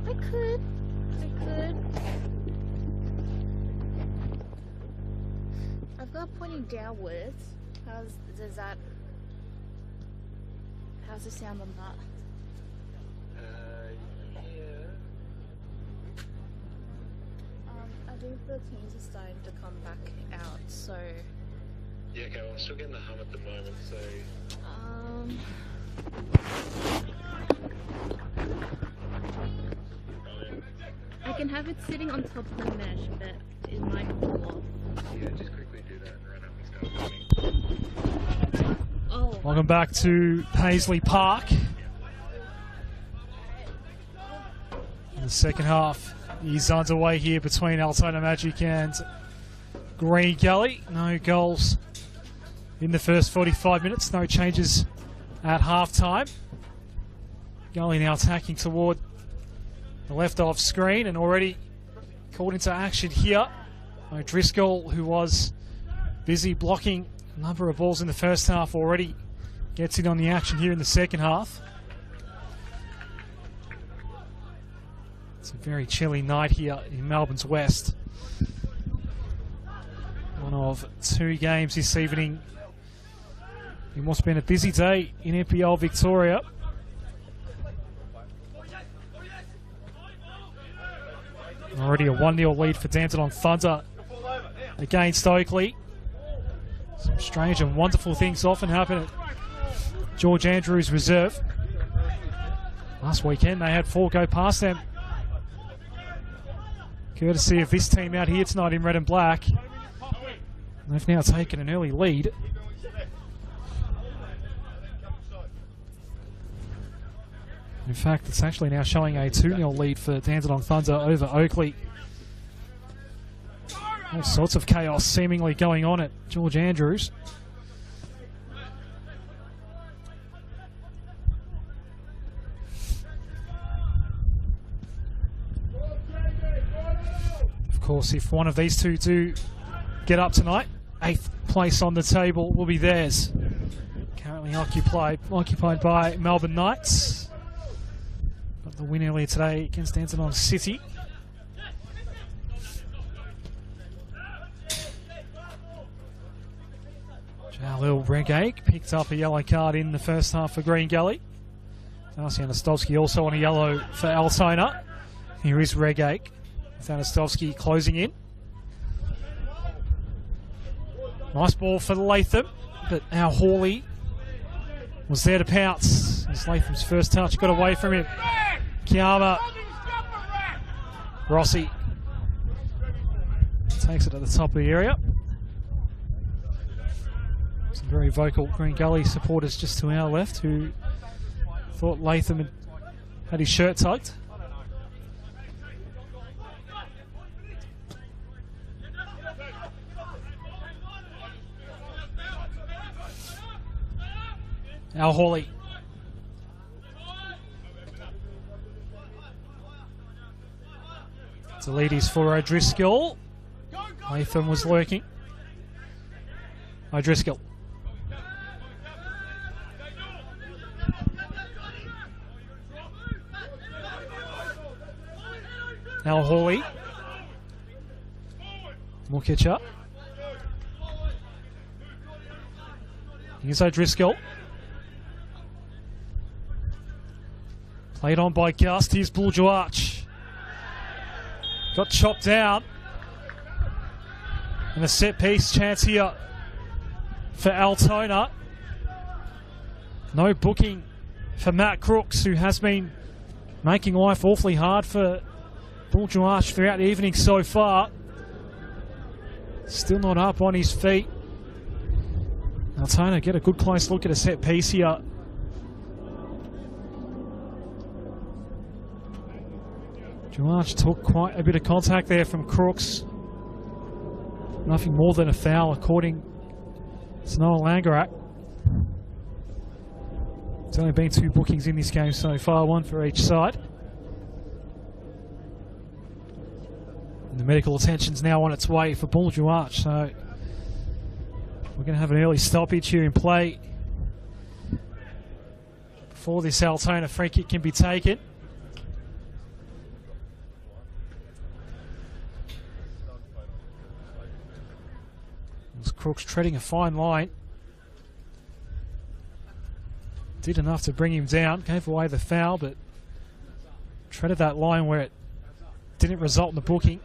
I could. I've got pointing downwards. How's the sound on that? Yeah. I think the teams are starting to come back out, so. Yeah, okay, well, I'm still getting the hum at the moment, so. I can have it sitting on top of the mesh, but it might fall off. Yeah, just quickly do that and run up and start running. Oh. Welcome back to Paisley Park. In the second half is underway here between Altona Magic and Green Gully. No goals in the first 45 minutes. No changes at half-time. Gully now attacking toward the left off screen and already called into action here. O'Driscoll, who was busy blocking a number of balls in the first half, already gets in on the action here in the second half. It's a very chilly night here in Melbourne's West. One of two games this evening in what's been a busy day in NPL Victoria. Already a 1-0 lead for Dandenong Thunder against Oakley. Some strange and wonderful things often happen at George Andrews Reserve. Last weekend they had 4 go past them, courtesy of this team out here tonight in red and black. They've now taken an early lead. In fact, it's actually now showing a 2-0 lead for Dandenong Thunder over Oakley. All sorts of chaos seemingly going on at George Andrews. Of course, if one of these two do get up tonight, 8th place on the table will be theirs. Currently occupied by Melbourne Knights. Got the win earlier today against Dandenong City. Jalil Regate picked up a yellow card in the first half for Green Gully. Darcy Anastovsky also on a yellow for Altona. Here is Regate with Anastovsky closing in. Nice ball for Latham, but our Hawley was there to pounce as Latham's first touch got away from him. Kiama Rossi takes it at the top of the area. Some very vocal Green Gully supporters just to our left who thought Latham had his shirt tugged. Al Hawley. The lead is for O'Driscoll. Latham was lurking. O'Driscoll. Al Hawley. Mukicha. Here's O'Driscoll. Played on by Gust. Here's Buljuarch. Got chopped down. And a set piece chance here for Altona. No booking for Matt Crooks, who has been making life awfully hard for Buljuarch throughout the evening so far. Still not up on his feet. Altona get a good close look at a set piece here. Buljuarch took quite a bit of contact there from Crooks. Nothing more than a foul according to Noah Langerak. There's only been 2 bookings in this game so far, 1 for each side. And the medical attention's now on its way for Buljuarch, so we're going to have an early stoppage here in play before this Altona free kick can be taken. Crooks treading a fine line. Did enough to bring him down, gave away the foul, but treaded that line where it didn't result in the booking.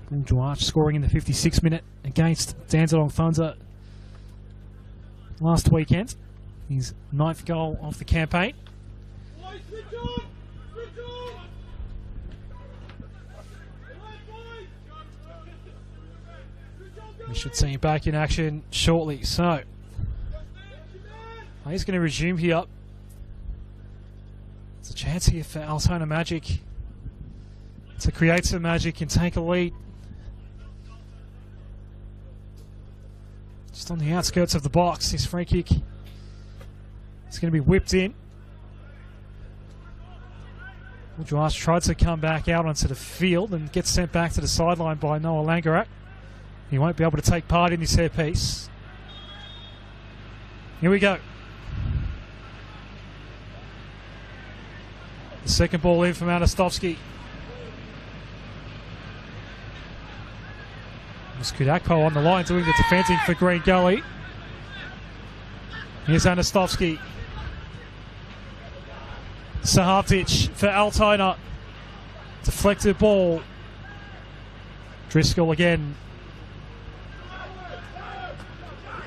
Buljuarch scoring in the 56th minute against Dandenong Thunder last weekend. His 9th goal of the campaign. We should see him back in action shortly. So he's going to resume here. It's a chance here for Altona Magic to create some magic and take a lead. Just on the outskirts of the box, this free kick is going to be whipped in. Buljuarch tried to come back out onto the field and gets sent back to the sideline by Noah Langerak. He won't be able to take part in this set piece. Here we go. The second ball in from Anastovsky. Skudakpo on the line doing the defending for Green Gully. Here's Anastovsky. Sahavdic for Altona. Deflected ball. Driscoll again.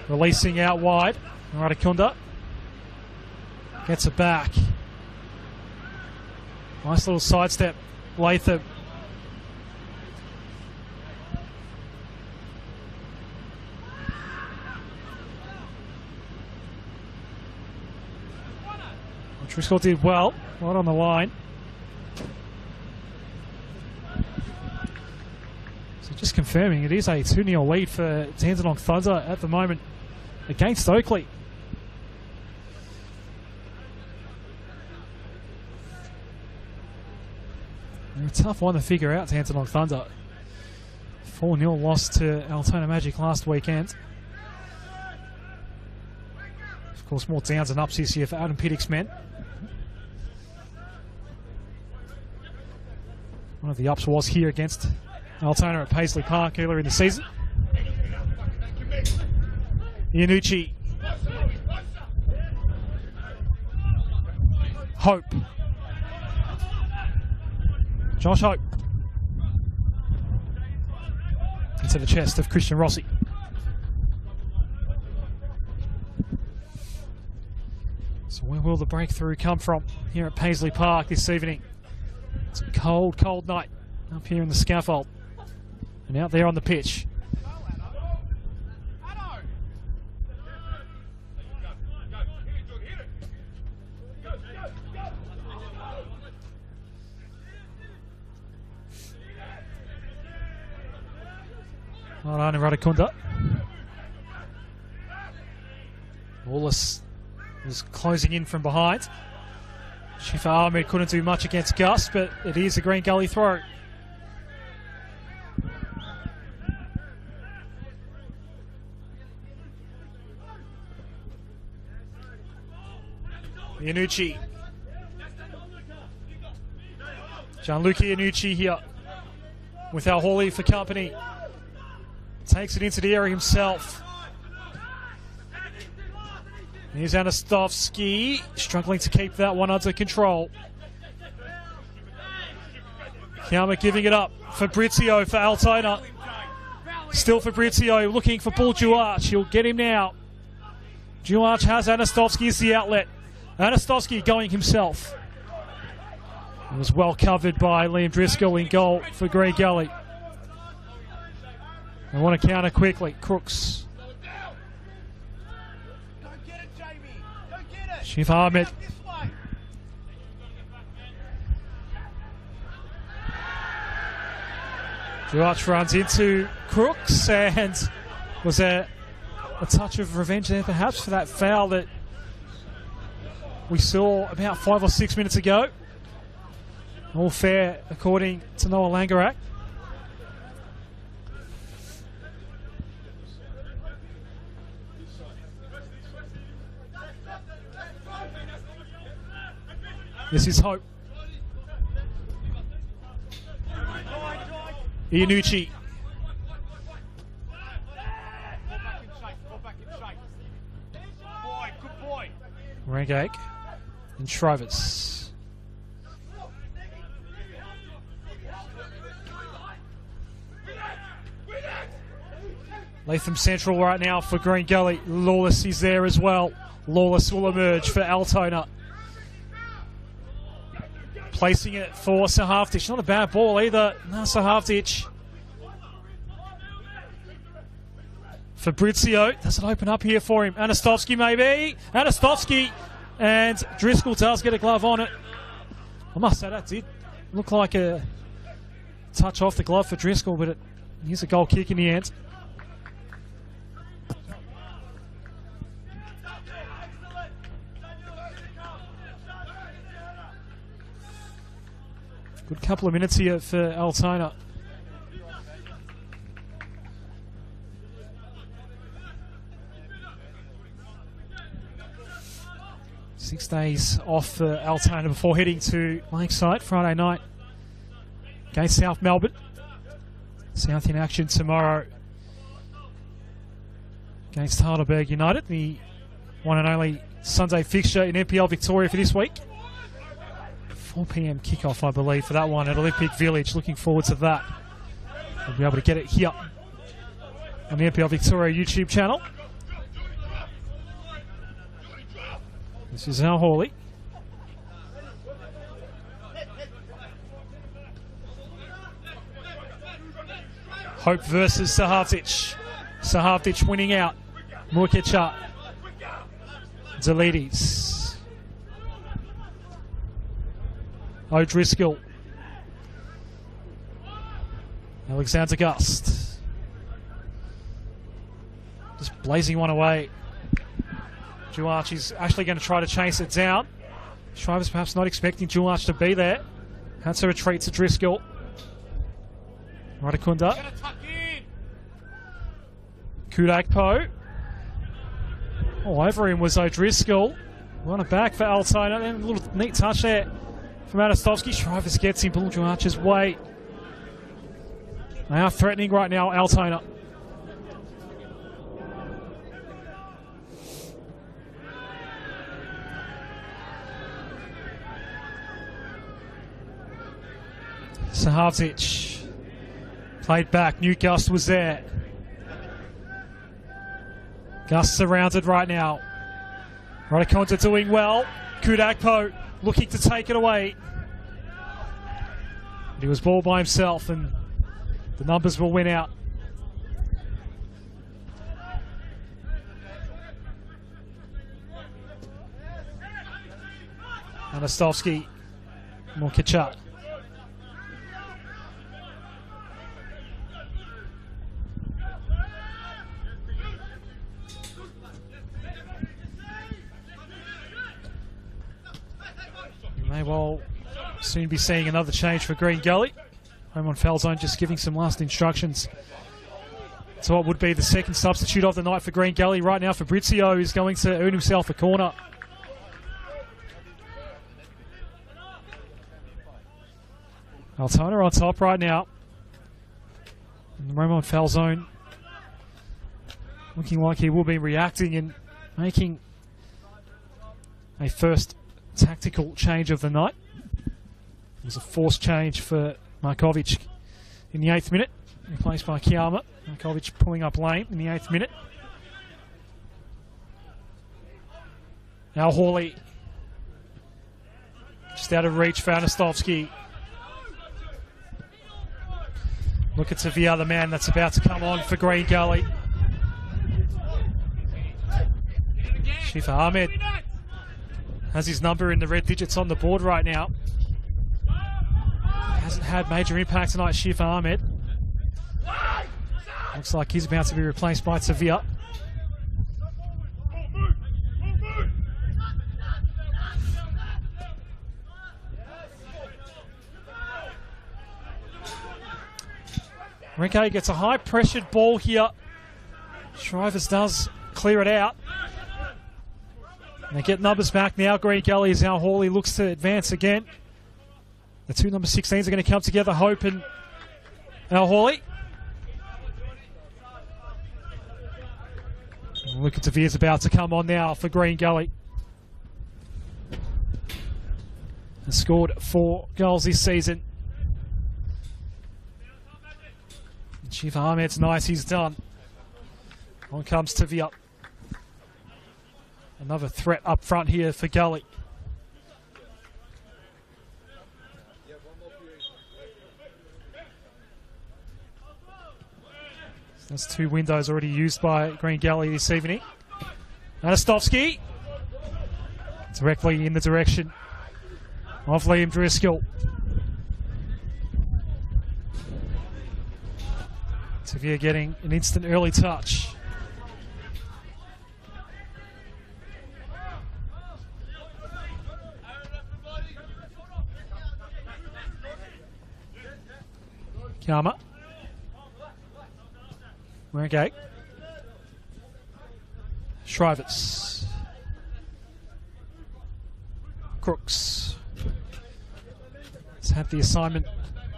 Releasing out wide. Radakunda gets it back. Nice little sidestep. Latham. Driscoll did well, right on the line. So just confirming, it is a 2-0 lead for Dandenong Thunder at the moment against Oakley. They're a tough one to figure out, Dandenong Thunder. 4-0 loss to Altona Magic last weekend. Of course, more downs and ups this year for Adam Piddick's men. One of the ups was here against Altona at Paisley Park earlier in the season. Iannucci. Hope. Josh Hope. Into the chest of Christian Rossi. So where will the breakthrough come from here at Paisley Park this evening? It's a cold, cold night up here in the scaffold and out there on the pitch. Well done, Radakunda. Wallace was closing in from behind. Shifa Ahmed couldn't do much against Gus, but it is a Green Gully throw. Iannucci. Gianluca Iannucci here with Al Hawley for company. Takes it into the area himself. Here's Anastovsky, struggling to keep that one under control. Kiama giving it up. Fabrizio for Altona. Still Fabrizio looking for Paul Duarch. He'll get him now. Duarch has Anastovsky as the outlet. Anastovsky going himself. It was well covered by Liam Driscoll in goal for Green Gully. They want to counter quickly. Crooks. Shifa Ahmed. Duarch runs into Crooks, and was there a touch of revenge there perhaps for that foul that we saw about 5 or 6 minutes ago? All fair according to Noah Langerak. This is Hope. Iannucci. Rangag and Shrovers. Latham Central right now for Green Gully. Lawless is there as well. Lawless will emerge for Altona. Placing it for Sahavdic. Not a bad ball either. No, Sahavdic. Fabrizio. Does it open up here for him? Anastovsky maybe. Anastovsky. And Driscoll does get a glove on it. I must say that did look like a touch off the glove for Driscoll, but here's a goal kick in the end. Good couple of minutes here for Altona. Six days off for Altona before heading to Lakeside Friday night against South Melbourne. South in action tomorrow against Heidelberg United, the one and only Sunday fixture in NPL Victoria for this week. 4 p.m. kickoff, I believe, for that one at Olympic Village. Looking forward to that. We'll be able to get it here on the NPL Victoria YouTube channel. This is Al Hawley. Hope versus Sahavdic. Sahavdic winning out. Murkica. Zalides. O'Driscoll. Alexander Gust. Just blazing one away. Duarch is actually going to try to chase it down. Shriver's perhaps not expecting Duarch to be there. That's a retreat to Driscoll. Radakunda. Kudakpo. All over him was O'Driscoll. Run it back for Altona. And a little neat touch there from Anastovsky. Shrivers gets in Duarch's way. They are threatening right now, Altona. Sahavzic played back. New Gust was there. Gust surrounded right now. Radakonta doing well. Kudakpo looking to take it away. But he was ball by himself, and the numbers will win out. Anastovsky, Morkicha. May well soon be seeing another change for Green Gully. Home on foul zone just giving some last instructions. So what would be the second substitute of the night for Green Gully. Right now Fabrizio is going to earn himself a corner. Altona on top right now. And Rome on foul zone. Looking like he will be reacting and making a first tactical change of the night. It was a forced change for Markovic in the 8th minute, replaced by Kiyama. Markovic pulling up lane in the 8th minute. Now Hawley, just out of reach for Anastovsky. Look at Sevilla, the man that's about to come on for Green Gully. Shifa Ahmed has his number in the red digits on the board right now. Hasn't had major impact tonight, Shifa Ahmed. Looks like he's about to be replaced by Sevilla. Renke gets a high-pressured ball here. Shrivers does clear it out. And they get numbers back now. Green Gully is now Hawley looks to advance again. The two number 16s are going to come together. Hope and Al Hawley. Look at Tavir's about to come on now for Green Gully. And scored 4 goals this season. Shifa Ahmed's nice, he's done. On comes Tavia. Another threat up front here for Gully. That's 2 windows already used by Green Gully this evening. Anastovsky. Directly in the direction of Liam Driscoll. Tavia getting an instant early touch. Kama. Renke. Shrivers. Crooks. He's had the assignment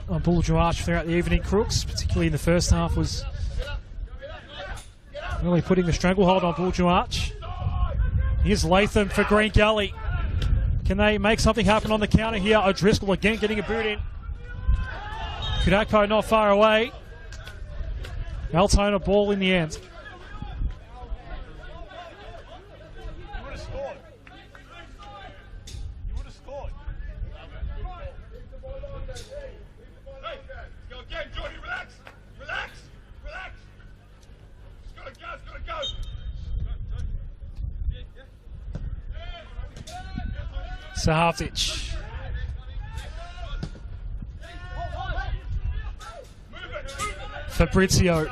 on Buljuarch throughout the evening. Crooks, particularly in the first half, was really putting the stranglehold on Buljuarch. Here's Latham for Green Gully. Can they make something happen on the counter here? O'Driscoll again getting a boot in. Kudakpo not far away. Altona ball in the end. You would have scored. You would have scored. Hey, go again, Jordy, relax. Relax. Relax. It's gotta go, it's gotta go. Fabrizio.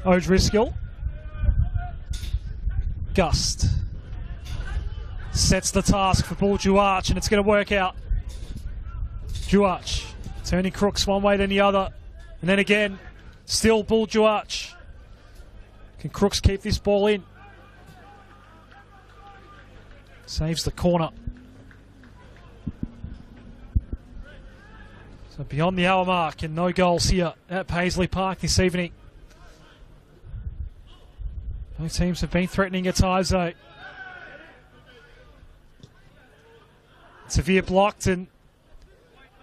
O'Driscoll. Gust. Sets the task for Paul Duarch, and it's going to work out. Duarch turning Crooks one way then the other. And then again, still Paul Duarch. Can Crooks keep this ball in? Saves the corner. So beyond the hour mark and no goals here at Paisley Park this evening. Both teams have been threatening at times though. Severe blocked and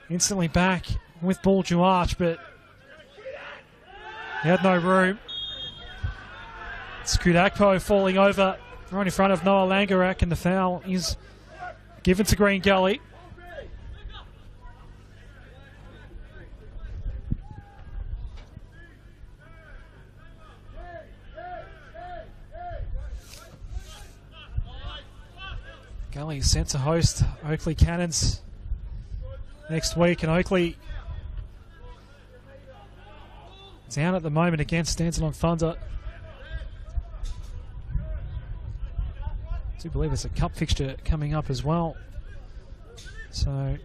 instantly back with Paul Duarch, but he had no room. Skudakpo falling over right in front of Noah Langerak, and the foul is given to Green Gully. Gully is sent to host Oakley Cannons next week, and Oakley down at the moment against Dandenong Thunder. I do believe there's a cup fixture coming up as well. So I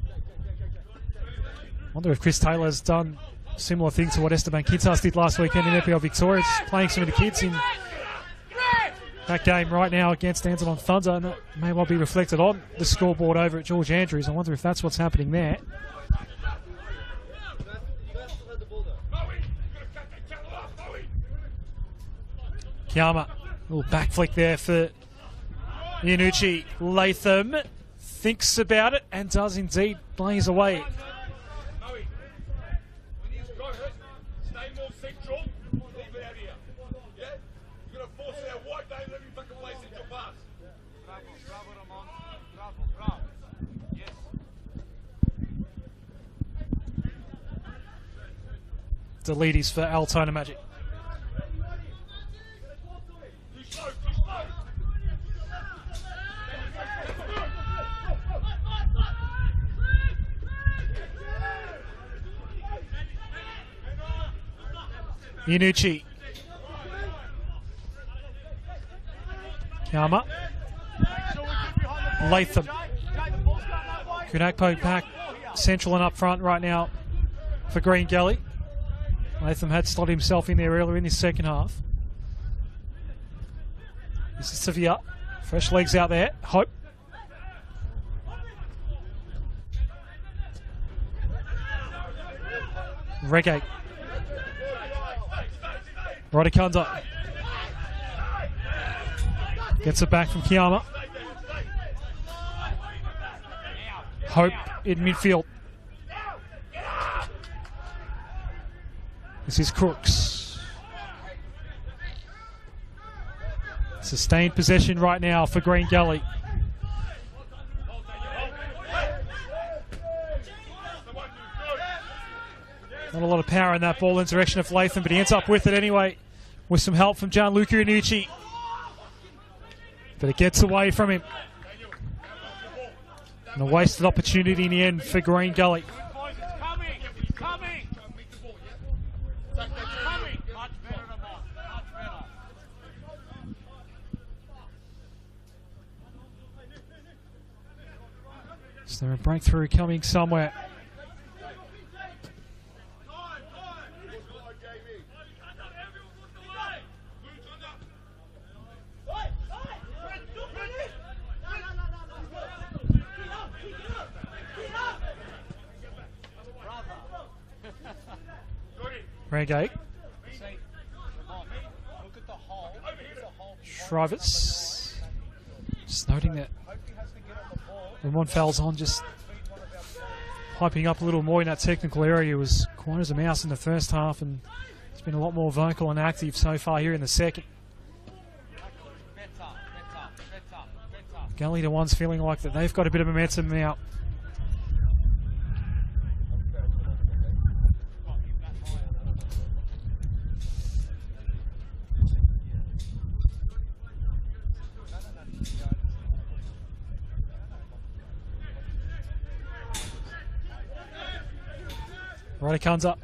wonder if Chris Taylor's done a similar thing to what Esteban Quintas did last weekend in NPL Victoria, just playing some of the kids in that game right now against Dandenong Thunder, and that may well be reflected on the scoreboard over at George Andrews. I wonder if that's what's happening there. Kiama, little back flick there for Iannucci. Latham thinks about it and does indeed blaze away. Stay more central. Leave it out here. Yeah? You're going to force it out wide. Don't let me fucking play central pass. Bravo, Ramon. Bravo. Yes. Deletes for Altona Magic. Iannucci. Kiama. Latham. Kunakpo back central and up front right now for Green Gully. Latham had slotted himself in there earlier in this second half. This is Sevilla. Fresh legs out there. Hope. Reggae. Rodikunda gets it back from Kiama. Hope in midfield. This is Crooks. Sustained possession right now for Green Gully. Not a lot of power in that ball in the direction of Latham, but he ends up with it anyway, with some help from Gianluca Iannucci. But it gets away from him. And a wasted opportunity in the end for Green Gully. Is there a breakthrough coming somewhere? Reggae. Shrivers. Just noting that Ramon Falzon just hyping up a little more in that technical area. Was quiet as a mouse in the first half, and it's been a lot more vocal and active so far here in the second. Gully, the ones feeling like that they've got a bit of momentum now. Right, it comes up.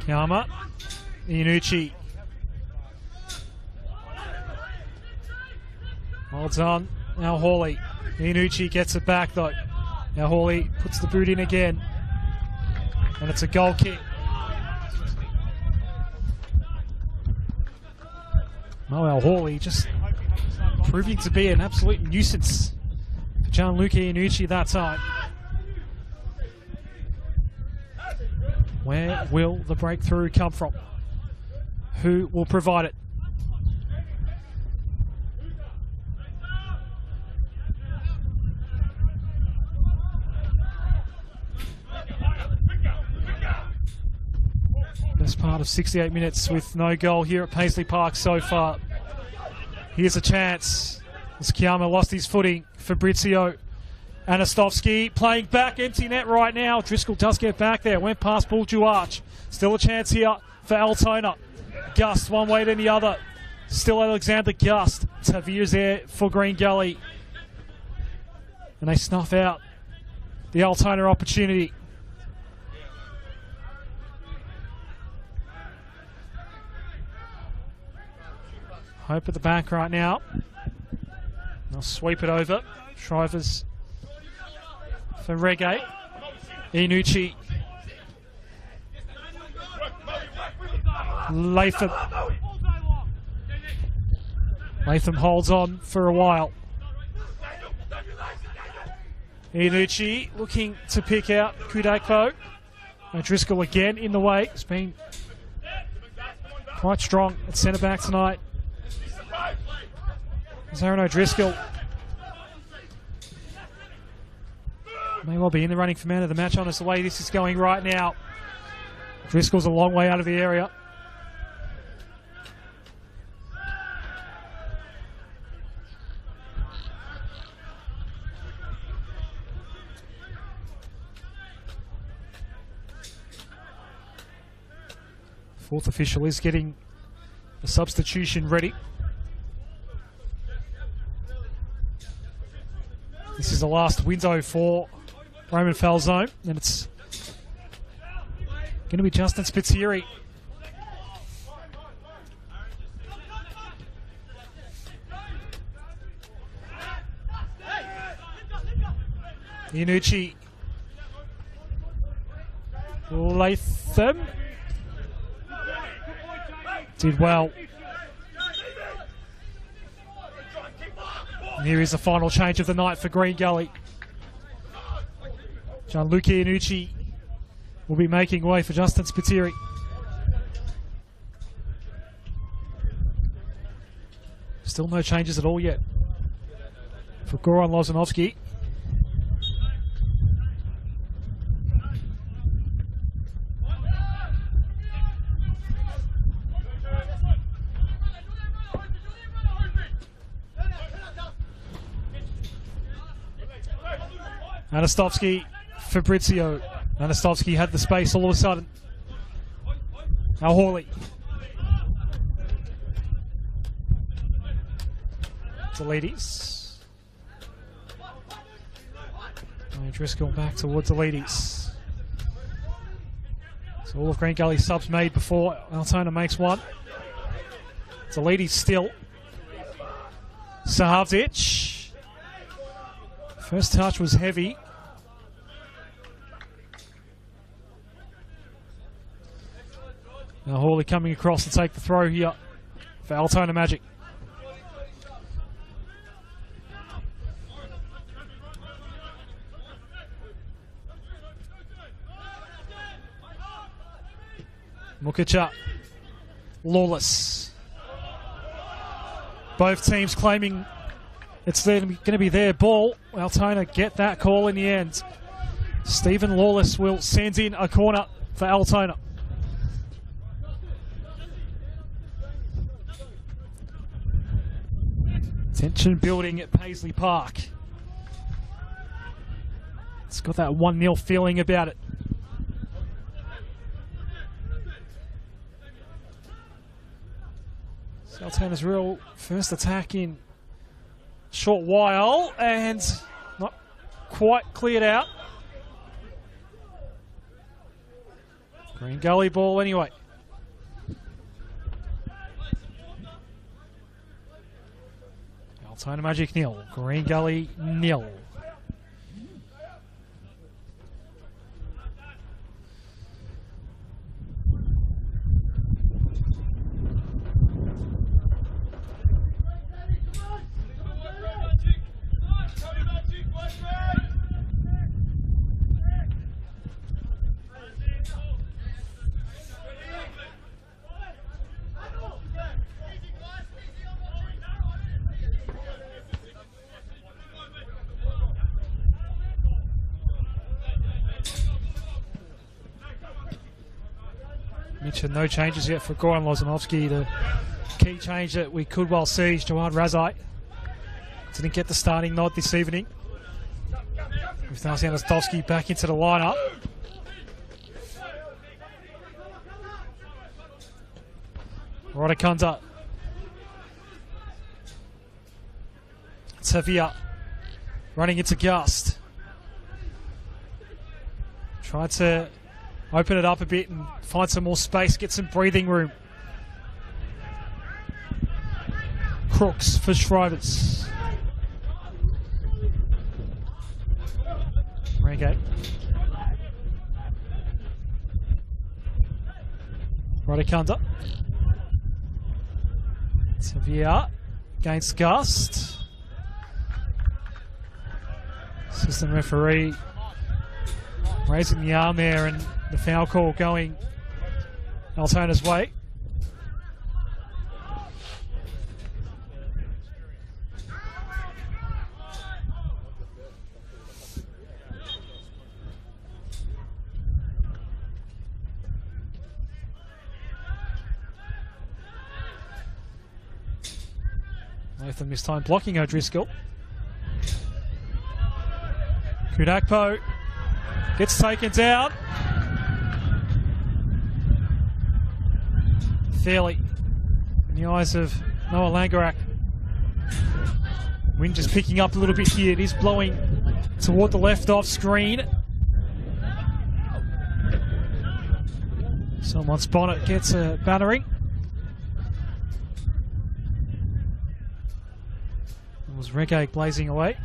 Kiyama. Iannucci. Holds on. Now Hawley. Iannucci gets it back though. Now Hawley puts the boot in again. And it's a goal kick. Noel Hawley just proving to be an absolute nuisance for Gianluca Iannucci that time. Where will the breakthrough come from? Who will provide it? Best part of 68 minutes with no goal here at Paisley Park so far. Here's a chance. As Kiyama lost his footing. Fabrizio Anastovsky playing back, empty net right now. Driscoll does get back there. Went past Buljuarch. Still a chance here for Altona. Gust one way then the other. Still Alexander Gust. Tavir's there for Green Gully. And they snuff out the Altona opportunity. Hope at the back right now. They'll sweep it over. Shrivers for Reggae. Iannucci. Latham. Latham holds on for a while. Iannucci looking to pick out Kudakpo. Driscoll again in the way. It's been quite strong at centre back tonight. Aaron O'Driscoll may well be in the running for man of the match on us the way this is going right now. Driscoll's a long way out of the area. Fourth official is getting the substitution ready. This is the last window for Roman Falzone, and it's going to be Justin Spitzieri. Iannucci. Latham. Did well. And here is the final change of the night for Green Gully. Gianluca Iannucci will be making way for Justin Spitzieri. Still no changes at all yet for Goran Lozanovsky. Anastovsky, Fabrizio. Anastovsky had the space all of a sudden. Now Hawley. Delides. Driscoll back towards Delides. So all of Green Gully subs made before Altona makes one. Delides still. Sahavdic. First touch was heavy. Now Hawley coming across to take the throw here for Altona Magic. Mukicha. Lawless. Both teams claiming it's going to be their ball. Altona get that call in the end. Stephen Lawless will send in a corner for Altona. Tension building at Paisley Park. It's got that 1-0 feeling about it. So Altona's real first attack in a short while, and not quite cleared out. Green Gully ball anyway. Altona Magic 0, Green Gully 0. Mentioned no changes yet for Goran Lozanovsky. The key change that we could well see is Jawad Razai. Didn't get the starting nod this evening. With Narsian Ostovsky back into the lineup. Rodakunda. Tavia running into Gust. Tried to open it up a bit and find some more space, get some breathing room. Crooks for Shrivers. Rengate. Rodakunda. Tavia against Gust. Assistant referee raising the arm there, and the foul call going Altona's way. Nathan this time blocking O'Driscoll. Kudakpo gets taken down. Fairly in the eyes of Noah Langerak. Wind just picking up a little bit here. It is blowing toward the left off screen. Someone's bonnet gets a battering. It was Reggae blazing away.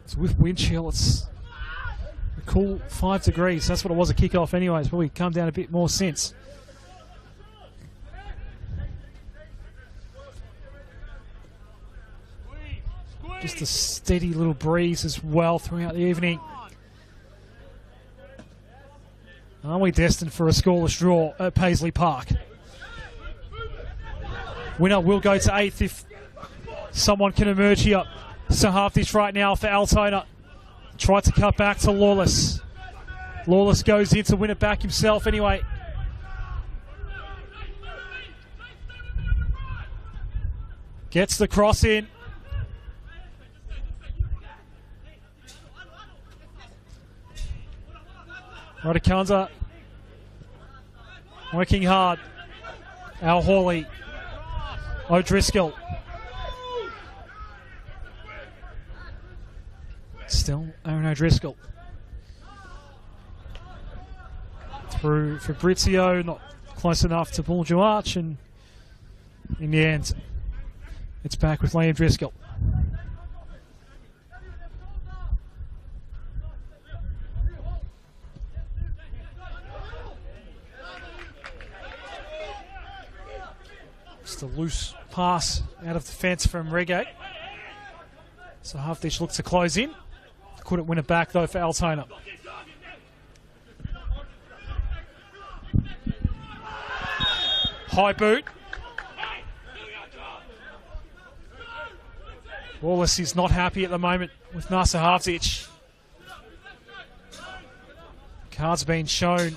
So with wind chill, it's a cool 5 degrees. That's what it was at kickoff anyway. It's probably come down a bit more since. Just a steady little breeze as well throughout the evening. Are we destined for a scoreless draw at Paisley Park? Winner will go to 8th if someone can emerge here. So half this right now for Altona. Tried to cut back to Lawless. Lawless goes in to win it back himself anyway. Gets the cross in. Rodakunda working hard. Al Hawley. O'Driscoll. Still Aaron O'Driscoll. Through Fabrizio, not close enough to Paul Duarch, and in the end, it's back with Liam Driscoll. Just a loose pass out of defence from Reggae. So Halfdish looks to close in. Couldn't win it back though for Altona. High boot. Wallace is not happy at the moment with Nasser Halfdish. Card's been shown.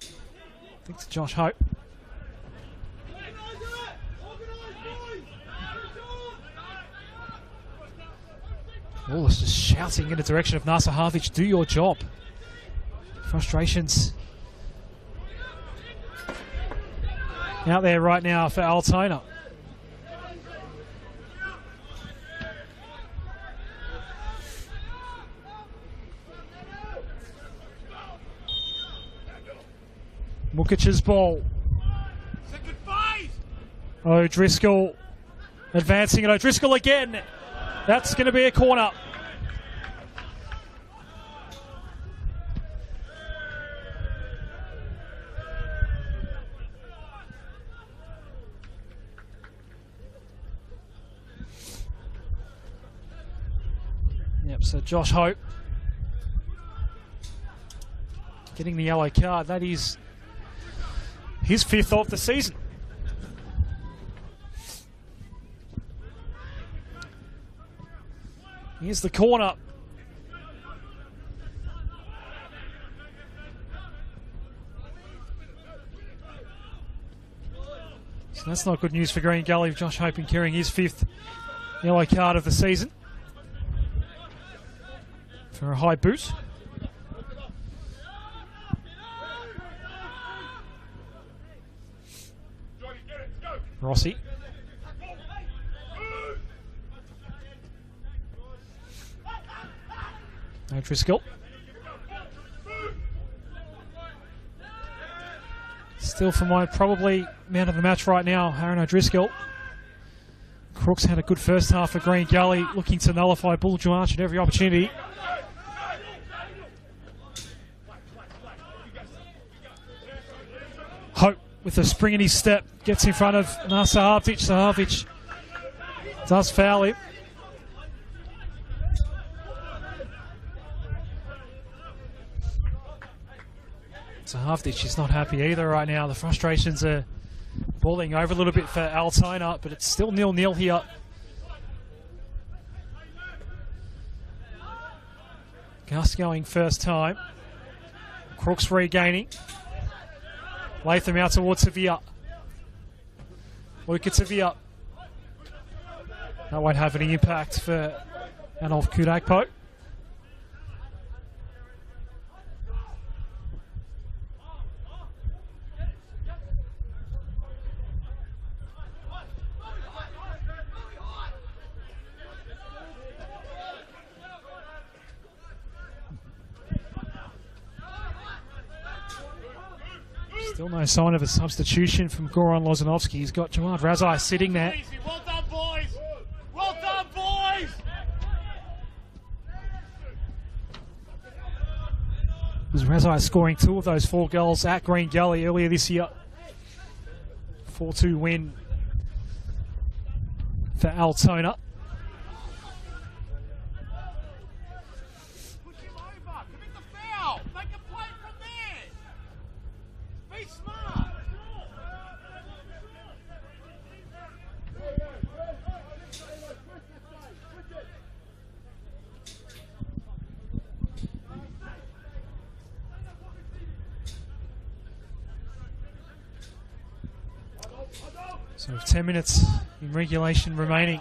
I think to Josh Hope. Wallace just shouting in the direction of Nasser Harvich, do your job. Frustrations out there right now for Altona. Lukic's ball. Second phase! O'Driscoll advancing it. O'Driscoll again. That's going to be a corner. Yep, so Josh Hope getting the yellow card. That is his 5th of the season. Here's the corner. So that's not good news for Green Gully. Josh Hope carrying his 5th yellow card of the season for a high boot. Rossi. O'Driscoll. Still for my probably man of the match right now, Aaron O'Driscoll. Crooks had a good first half for Green Gully, looking to nullify Bull George at every opportunity. Hope with a spring in his step gets in front of Sahavdic. Sahavdic does foul him. Sahavdic is not happy either right now. The frustrations are boiling over a little bit for Altona, but it's still 0-0 here. Gus going first time. Crooks regaining. Latham out towards Sevilla. Look at Sevilla. That won't have any impact for Anolf Kudakpo. Still no sign of a substitution from Goran Lozanovsky. He's got Jawad Razai sitting there. Well done, boys! Well done, boys! Was Razai scoring 2 of those 4 goals at Green Gully earlier this year. 4-2 win for Altona. Push him over! Commit the foul! Make a play from there! Be smart! So with 10 minutes in regulation remaining,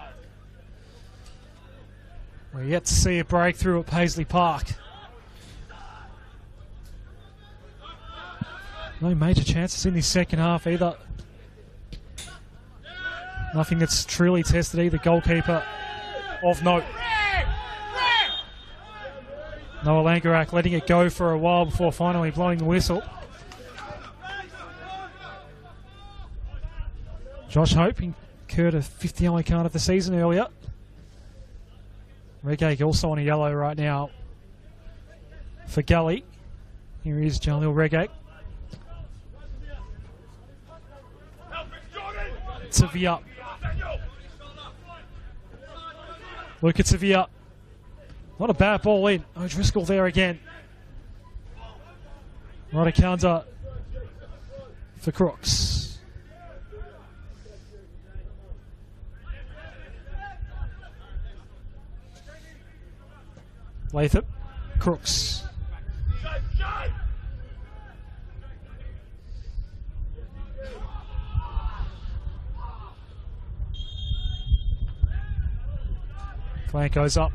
we're yet to see a breakthrough at Paisley Park. No major chances in this second half either. Nothing that's truly tested either goalkeeper of note. Noah Langerak letting it go for a while before finally blowing the whistle. Josh Hope incurred a 5th yellow card of the season earlier. Reggae also on a yellow right now for Gully. Here is Jalil Reggae. Sevilla. Look at Sevilla. Not a bad ball in. O'Driscoll there again. Right a counter for Crooks. Latham, Crooks. Flank goes up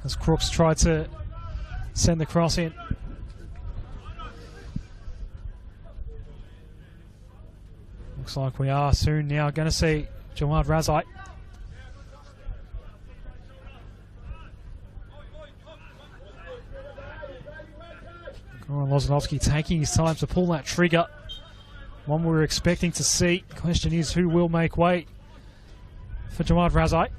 as Crooks tried to send the cross in. Looks like we are soon now going to see Jawad Razai. Goran Lozanovsky taking his time to pull that trigger. One we were expecting to see. The question is, who will make way for Jawad Razai?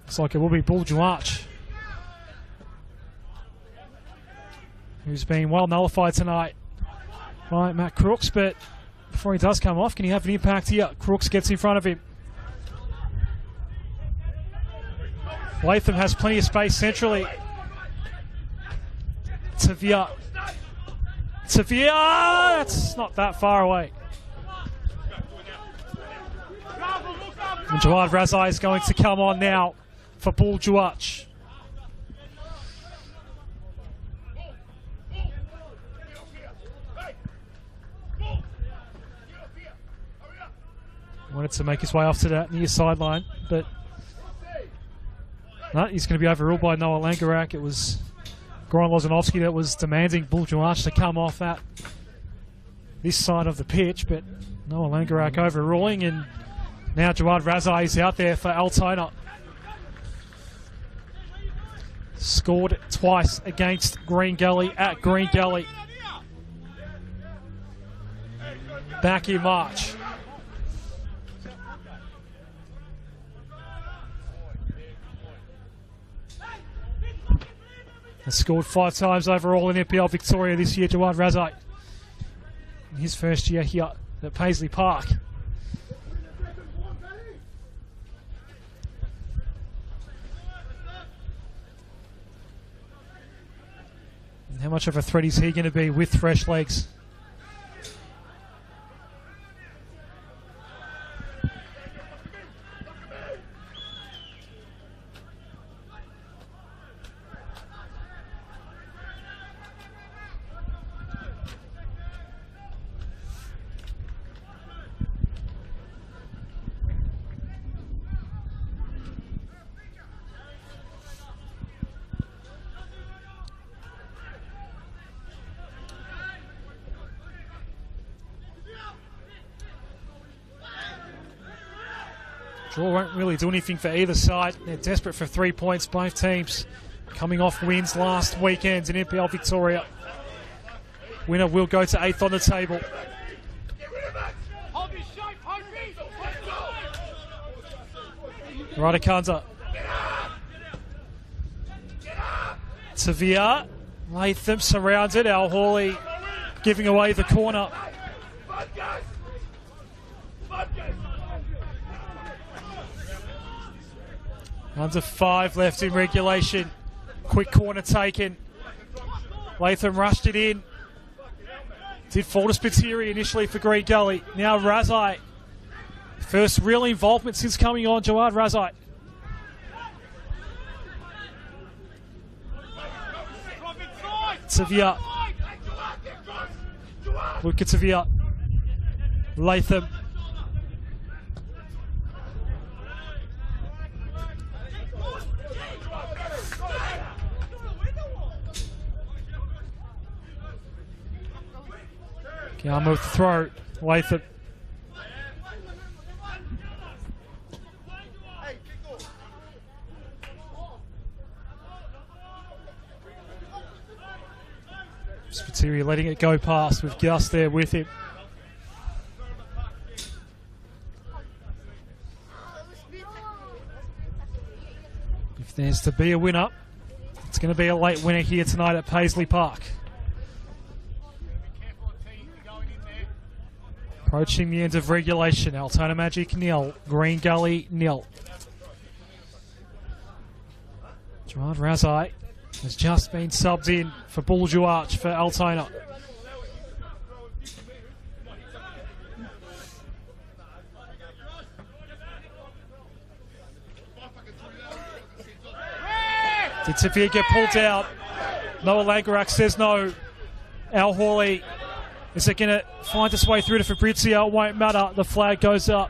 Looks like it will be Bull Juarch, who's been well nullified tonight by Matt Crooks, but before he does come off, can he have an impact here? Crooks gets in front of him. Latham has plenty of space centrally. Tavia. That's not that far away. And Jawad Razai is going to come on now for Bull Juarch. Wanted to make his way off to that near sideline, but no, he's going to be overruled by Noah Langerak. It was Goran Lozanovsky that was demanding Bull Juarch to come off at this side of the pitch, but Noah Langerak overruling, and now Jawad Razai is out there for Altona. Scored twice against Green Gully at Green Gully back in March. Has scored 5 times overall in NPL Victoria this year, Jawad Razai. In his first year here at Paisley Park. And how much of a threat is he going to be with fresh legs? Draw won't really do anything for either side. They're desperate for 3 points, both teams coming off wins last weekend in NPL Victoria. Winner will go to 8th on the table. Radikanda. Tavia. Latham surrounded. Al Hawley giving away the corner. Under 5 left in regulation. Quick corner taken. Latham rushed it in. Did fall to Spiteri initially for Green Gully. Now Razai. First real involvement since coming on, Jawad Razai. Tavia. Look at Tavia. Latham. Yarmouth with the throw. Latham. Spiteri letting it go past with Gus there with him. If there's to be a winner, it's going to be a late winner here tonight at Paisley Park. Approaching the end of regulation. Altona Magic 0, Green Gully 0. Jawad Razai has just been subbed in for Bull Juarch for Altona. Did Tavia get pulled out? Noah Langerak says no. Al Hawley. Is it going to find its way through to Fabrizio? It won't matter. The flag goes up.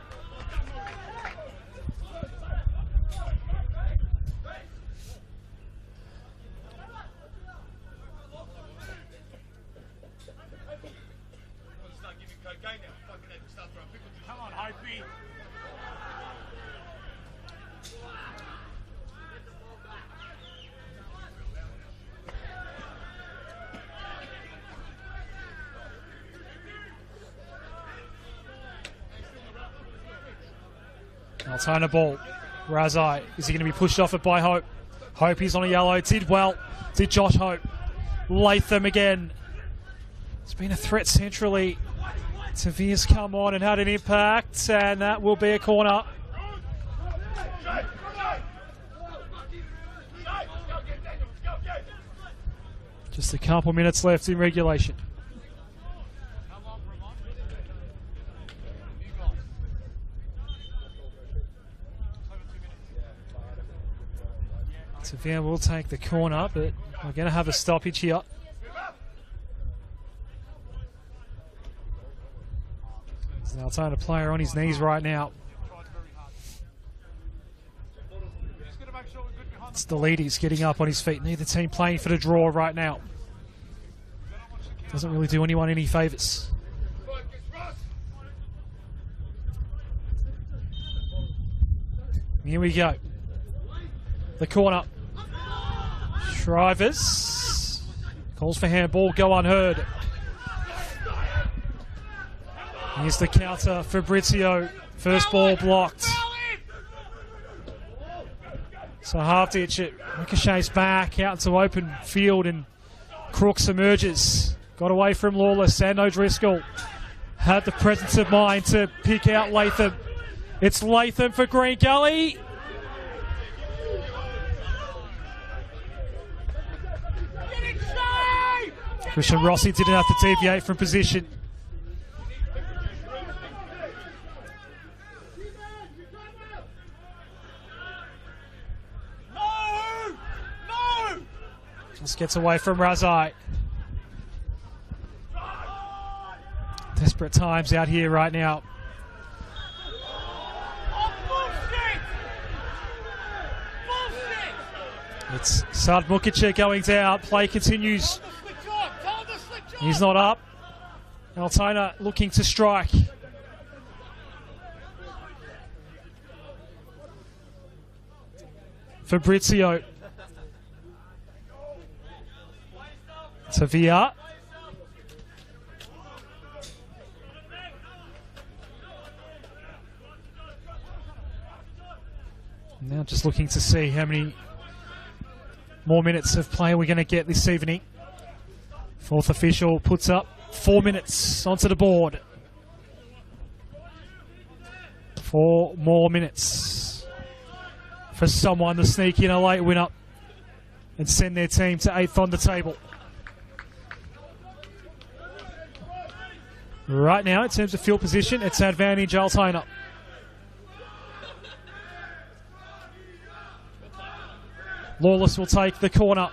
Start giving cocaine now. Fucking had to start throwing Come on, Hopi. Altona ball. Razai. Is he going to be pushed off it by Hope? Hope he's on a yellow. Did well. Did Josh Hope. Latham again. It's been a threat centrally. Tavia's come on and had an impact, and that will be a corner. Just a couple minutes left in regulation. Tavia will take the corner, but we're going to have a stoppage here. There's an Altona player on his knees right now. It's the lead. He's getting up on his feet. Neither team playing for the draw right now. Doesn't really do anyone any favours. Here we go. The corner. Shrivers calls for handball, go unheard. Here's the counter, Fabrizio. First ball blocked. So Half-ditch it ricochets back out into open field, and Crooks emerges. Got away from Lawless, and O'Driscoll had the presence of mind to pick out Latham. It's Latham for Green Gully. Christian Rossi didn't have to deviate from position. Just gets away from Razai. Desperate times out here right now. It's Sad Mukic going down. Play continues. He's not up. Altona looking to strike. Fabrizio. Tavia. Now just looking to see how many more minutes of play we're going to get this evening. Fourth official puts up 4 minutes onto the board. 4 more minutes for someone to sneak in a late winner and send their team to 8th on the table. Right now, in terms of field position, it's advantage Altona. Lawless will take the corner.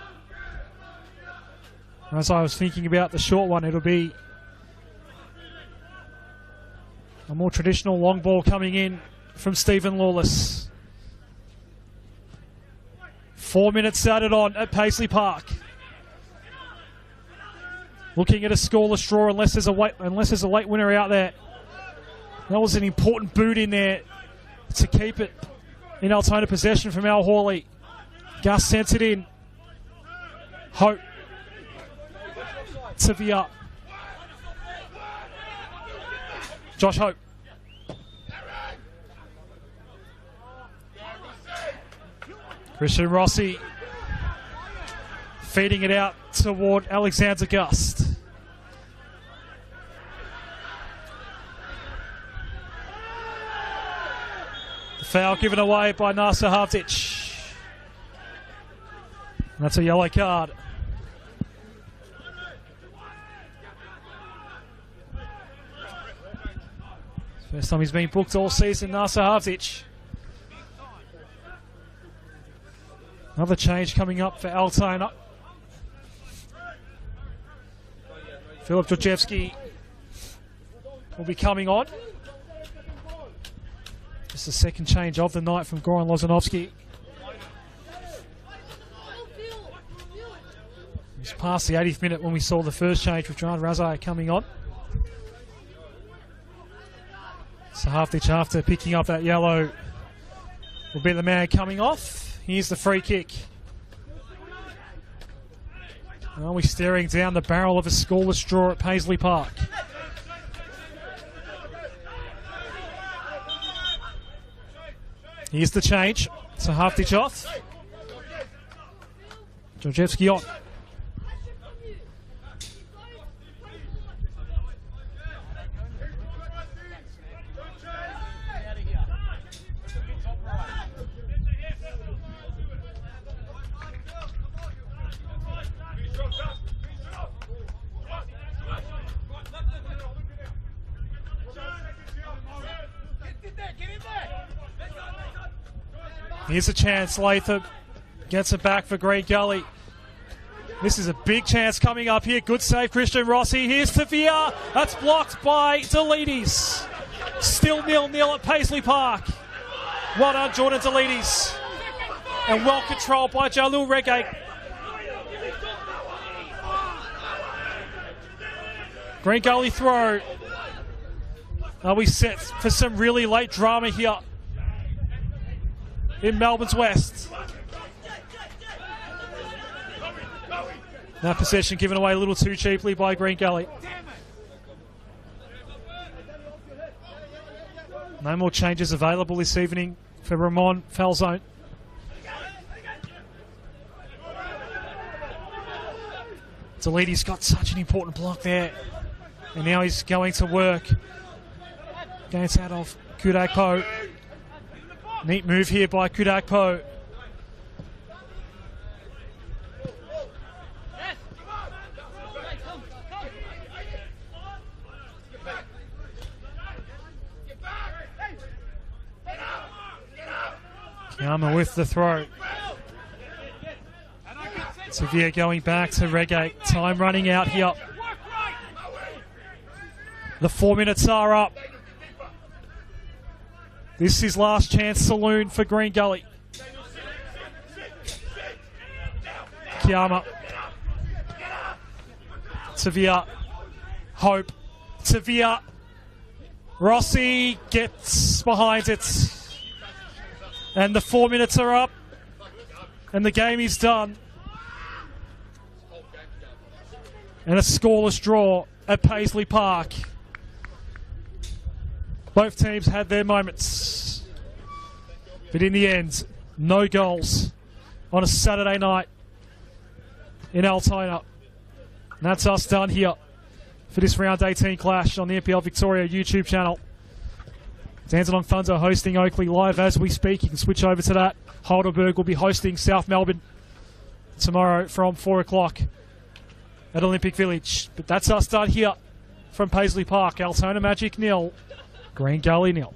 As I was thinking about the short one, it'll be a more traditional long ball coming in from Stephen Lawless. 4 minutes added on at Paisley Park. Looking at a scoreless draw unless there's a late winner out there. That was an important boot in there to keep it in Altona possession from Al Hawley. Gus sent it in. Hope. Tavia. Josh Hope. Christian Rossi feeding it out toward Alexander Gust. The foul given away by Nasser Half-ditch. And that's a yellow card. First time he's been booked all season, Nasser Half-ditch. Another change coming up for Altona. Filip Georgievski will be coming on. Just the second change of the night from Goran Lozanovsky. It was past the 80th minute when we saw the first change with John Razai coming on. So Halfditch, after picking up that yellow, will be the man coming off. Here's the free kick. Are we staring down the barrel of a scoreless draw at Paisley Park? Here's the change. So Halfditch off. Georgievski on. Here's a chance. Latham gets it back for Green Gully. This is a big chance coming up here. Good save, Christian Rossi. Here's Tavia. That's blocked by Delides. Still 0-0 at Paisley Park. Well done, Jordan Delides. And well controlled by Jalil Reggae. Green Gully throw. Are we set for some really late drama here in Melbourne's West? That possession given away a little too cheaply by Green Gully. No more changes available this evening for Ramon Falzone. Delides got such an important block there. And now he's going to work against that of Kudakpo. Neat move here by Kudakpo. Kiyama with the throw. Severe going back to Reggae. Time running out here. The 4 minutes are up. This is last chance saloon for Green Gully. Kiyama. Severe. Hope. Severe. Rossi gets behind it. And the 4 minutes are up. And the game is done. And a scoreless draw at Paisley Park. Both teams had their moments. But in the end, no goals on a Saturday night in Altona. And that's us done here for this round 18 clash on the NPL Victoria YouTube channel. Dandenong Thunder hosting Oakley live as we speak. You can switch over to that. Heidelberg will be hosting South Melbourne tomorrow from 4 o'clock at Olympic Village. But that's us done here from Paisley Park. Altona Magic 0, Green Gully 0.